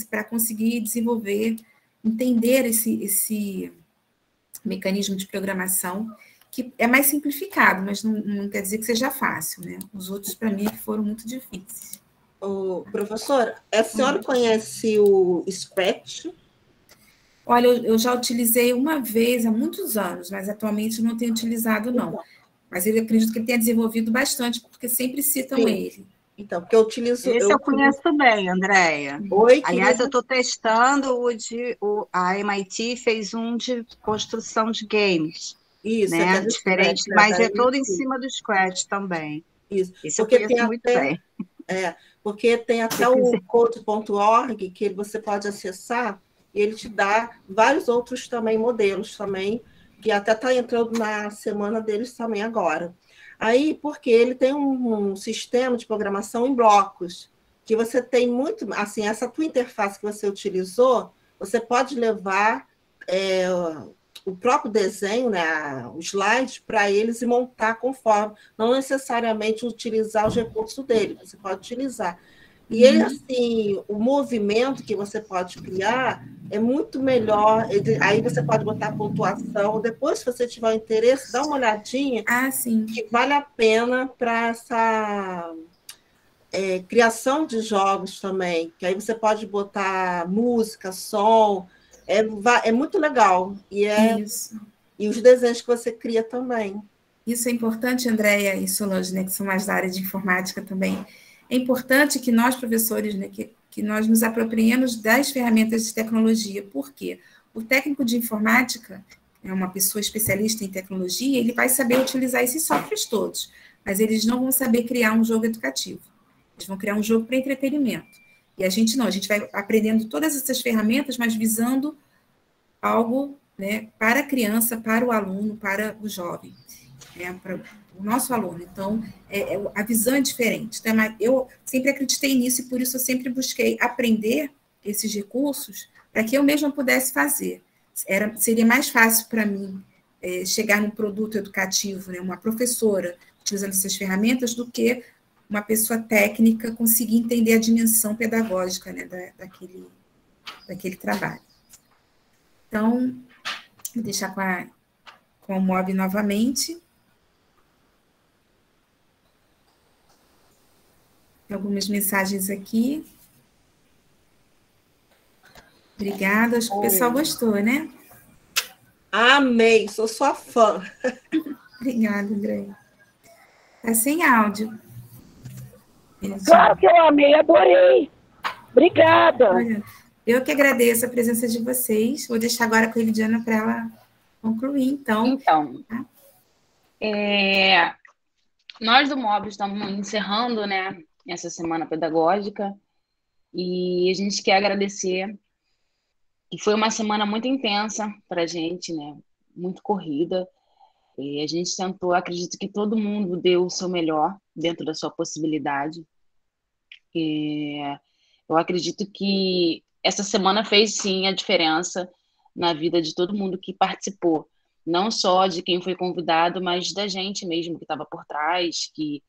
para conseguir desenvolver, entender esse mecanismo de programação, que é mais simplificado, mas não quer dizer que seja fácil, né? Os outros, para mim, foram muito difíceis. Professora, a senhora conhece o Scratch? Olha, eu já utilizei uma vez, há muitos anos, mas atualmente não tenho utilizado, não. Mas eu acredito que ele tenha desenvolvido bastante, porque sempre citam ele. Então, porque eu utilizo... Esse eu conheço bem, Andréia. Oi, aliás, eu estou testando a MIT fez um de construção de games. Isso, né? Diferente, Scratch, mas é todo em cima do Scratch também. Isso. Isso eu conheço muito bem. Porque tem até o code.org que você pode acessar e ele te dá vários outros também modelos também, que até está entrando na semana deles também agora. Aí, porque ele tem um sistema de programação em blocos, que você tem muito, assim, essa tua interface que você utilizou, você pode levar o próprio desenho, né, o slide, para eles e montar conforme, não necessariamente utilizar os recursos dele, você pode utilizar. E ele, assim, o movimento que você pode criar é muito melhor. Aí você pode botar pontuação. Depois, se você tiver interesse, dá uma olhadinha. Sim. Que vale a pena para essa criação de jogos também. Que aí você pode botar música, som. É muito legal. Isso. E os desenhos que você cria também. Isso é importante, Andréia e Solange, né, que são mais da área de informática também. É importante que nós, professores, né, que nós nos apropriemos das ferramentas de tecnologia. Por quê? O técnico de informática é uma pessoa especialista em tecnologia, ele vai saber utilizar esses softwares todos, mas eles não vão saber criar um jogo educativo. Eles vão criar um jogo para entretenimento. E a gente não, a gente vai aprendendo todas essas ferramentas, mas visando algo, né, para a criança, para o aluno, para o jovem, para o nosso aluno. Então, a visão é diferente. Então, eu sempre acreditei nisso e por isso eu sempre busquei aprender esses recursos para que eu mesma pudesse fazer. Seria mais fácil para mim chegar num produto educativo, né, uma professora utilizando essas ferramentas, do que uma pessoa técnica conseguir entender a dimensão pedagógica, né, daquele trabalho. Então, vou deixar com o MOB novamente. Algumas mensagens aqui. Obrigada, acho que o pessoal gostou, né? Amei, sou sua fã. Obrigada, Andréia. Está sem áudio. Claro que eu amei, adorei. Obrigada. Olha, eu que agradeço a presença de vocês. Vou deixar agora com a Elidiana para ela concluir, então. Tá? Nós do MOB estamos encerrando, né, essa semana pedagógica, e a gente quer agradecer, que foi uma semana muito intensa para a gente, né, muito corrida, e a gente tentou, acredito que todo mundo deu o seu melhor dentro da sua possibilidade. Eu acredito que essa semana fez, sim, a diferença na vida de todo mundo que participou, não só de quem foi convidado, mas da gente mesmo que estava por trás, que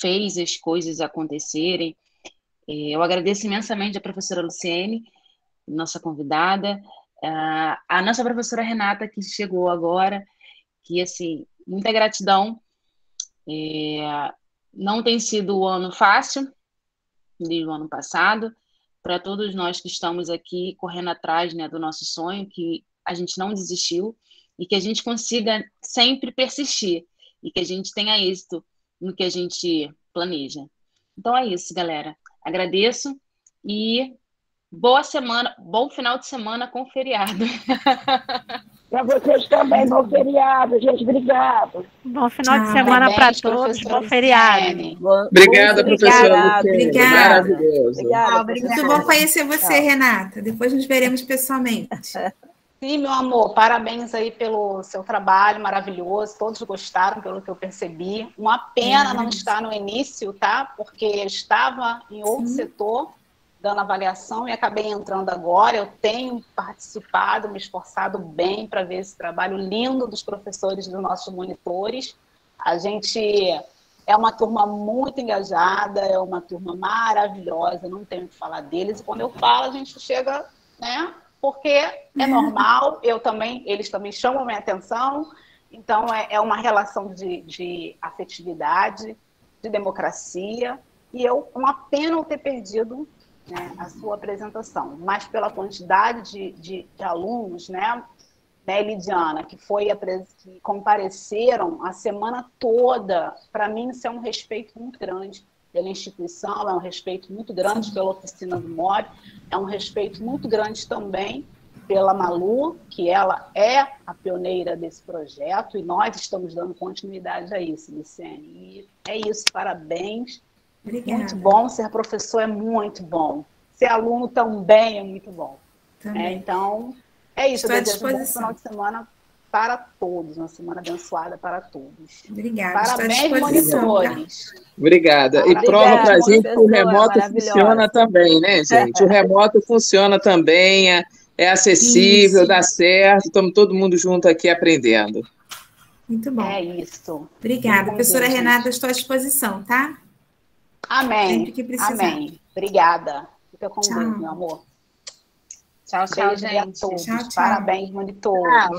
fez as coisas acontecerem. Eu agradeço imensamente a professora Luciene, nossa convidada, a nossa professora Renata, que chegou agora, que, assim, muita gratidão. Não tem sido um ano fácil, desde o ano passado, para todos nós que estamos aqui correndo atrás, né, do nosso sonho, que a gente não desistiu e que a gente consiga sempre persistir e que a gente tenha êxito no que a gente planeja. Então é isso, galera. Agradeço e boa semana, bom final de semana com feriado. Para vocês também, bom feriado, gente. Obrigada. Bom final de semana para todos, bom feriado. Obrigada, professora Luciene. Obrigada. Maravilhoso. Muito bom conhecer você, Renata. Depois nos veremos pessoalmente. Sim, meu amor, parabéns aí pelo seu trabalho maravilhoso, todos gostaram, pelo que eu percebi. Uma pena não estar no início, tá? Porque eu estava em outro setor, dando avaliação, e acabei entrando agora. Eu tenho participado, me esforçado bem para ver esse trabalho lindo dos professores, dos nossos monitores. A gente é uma turma muito engajada, é uma turma maravilhosa, não tenho o que falar deles. E quando eu falo, a gente chega, né? Porque é normal, eles também chamam minha atenção, então é uma relação de afetividade, de democracia, e uma pena eu ter perdido, né, a sua apresentação, mas pela quantidade de alunos, né, Lidiana, que compareceram a semana toda, para mim isso é um respeito muito grande pela instituição, é um respeito muito grande pela oficina do MOB, é um respeito muito grande também pela Malu, que ela é a pioneira desse projeto, e nós estamos dando continuidade a isso, Luciene. E é isso, parabéns. Obrigada. Muito bom, ser professor é muito bom. Ser aluno também é muito bom. Então, é isso. Estou à Eu desejo um bom disposição. final de semana para todos, uma semana abençoada para todos. Obrigada. Parabéns, estou à disposição, monitores. Obrigada. E Parabéns, prova pra gente que o professora remoto maravilhosa. funciona também, né, gente? O remoto funciona também, é acessível, Isso. dá certo, estamos todo mundo junto aqui aprendendo. Muito bom. É isso. Obrigada. Fiquem com Professora Deus, Renata, gente. estou à disposição, tá? Amém. Sempre que precisar. Amém. Obrigada. Fica com Tchau. Deus, meu amor. Tchau, tchau, Beijo a gente. todos. Tchau, tchau. Parabéns, monitores.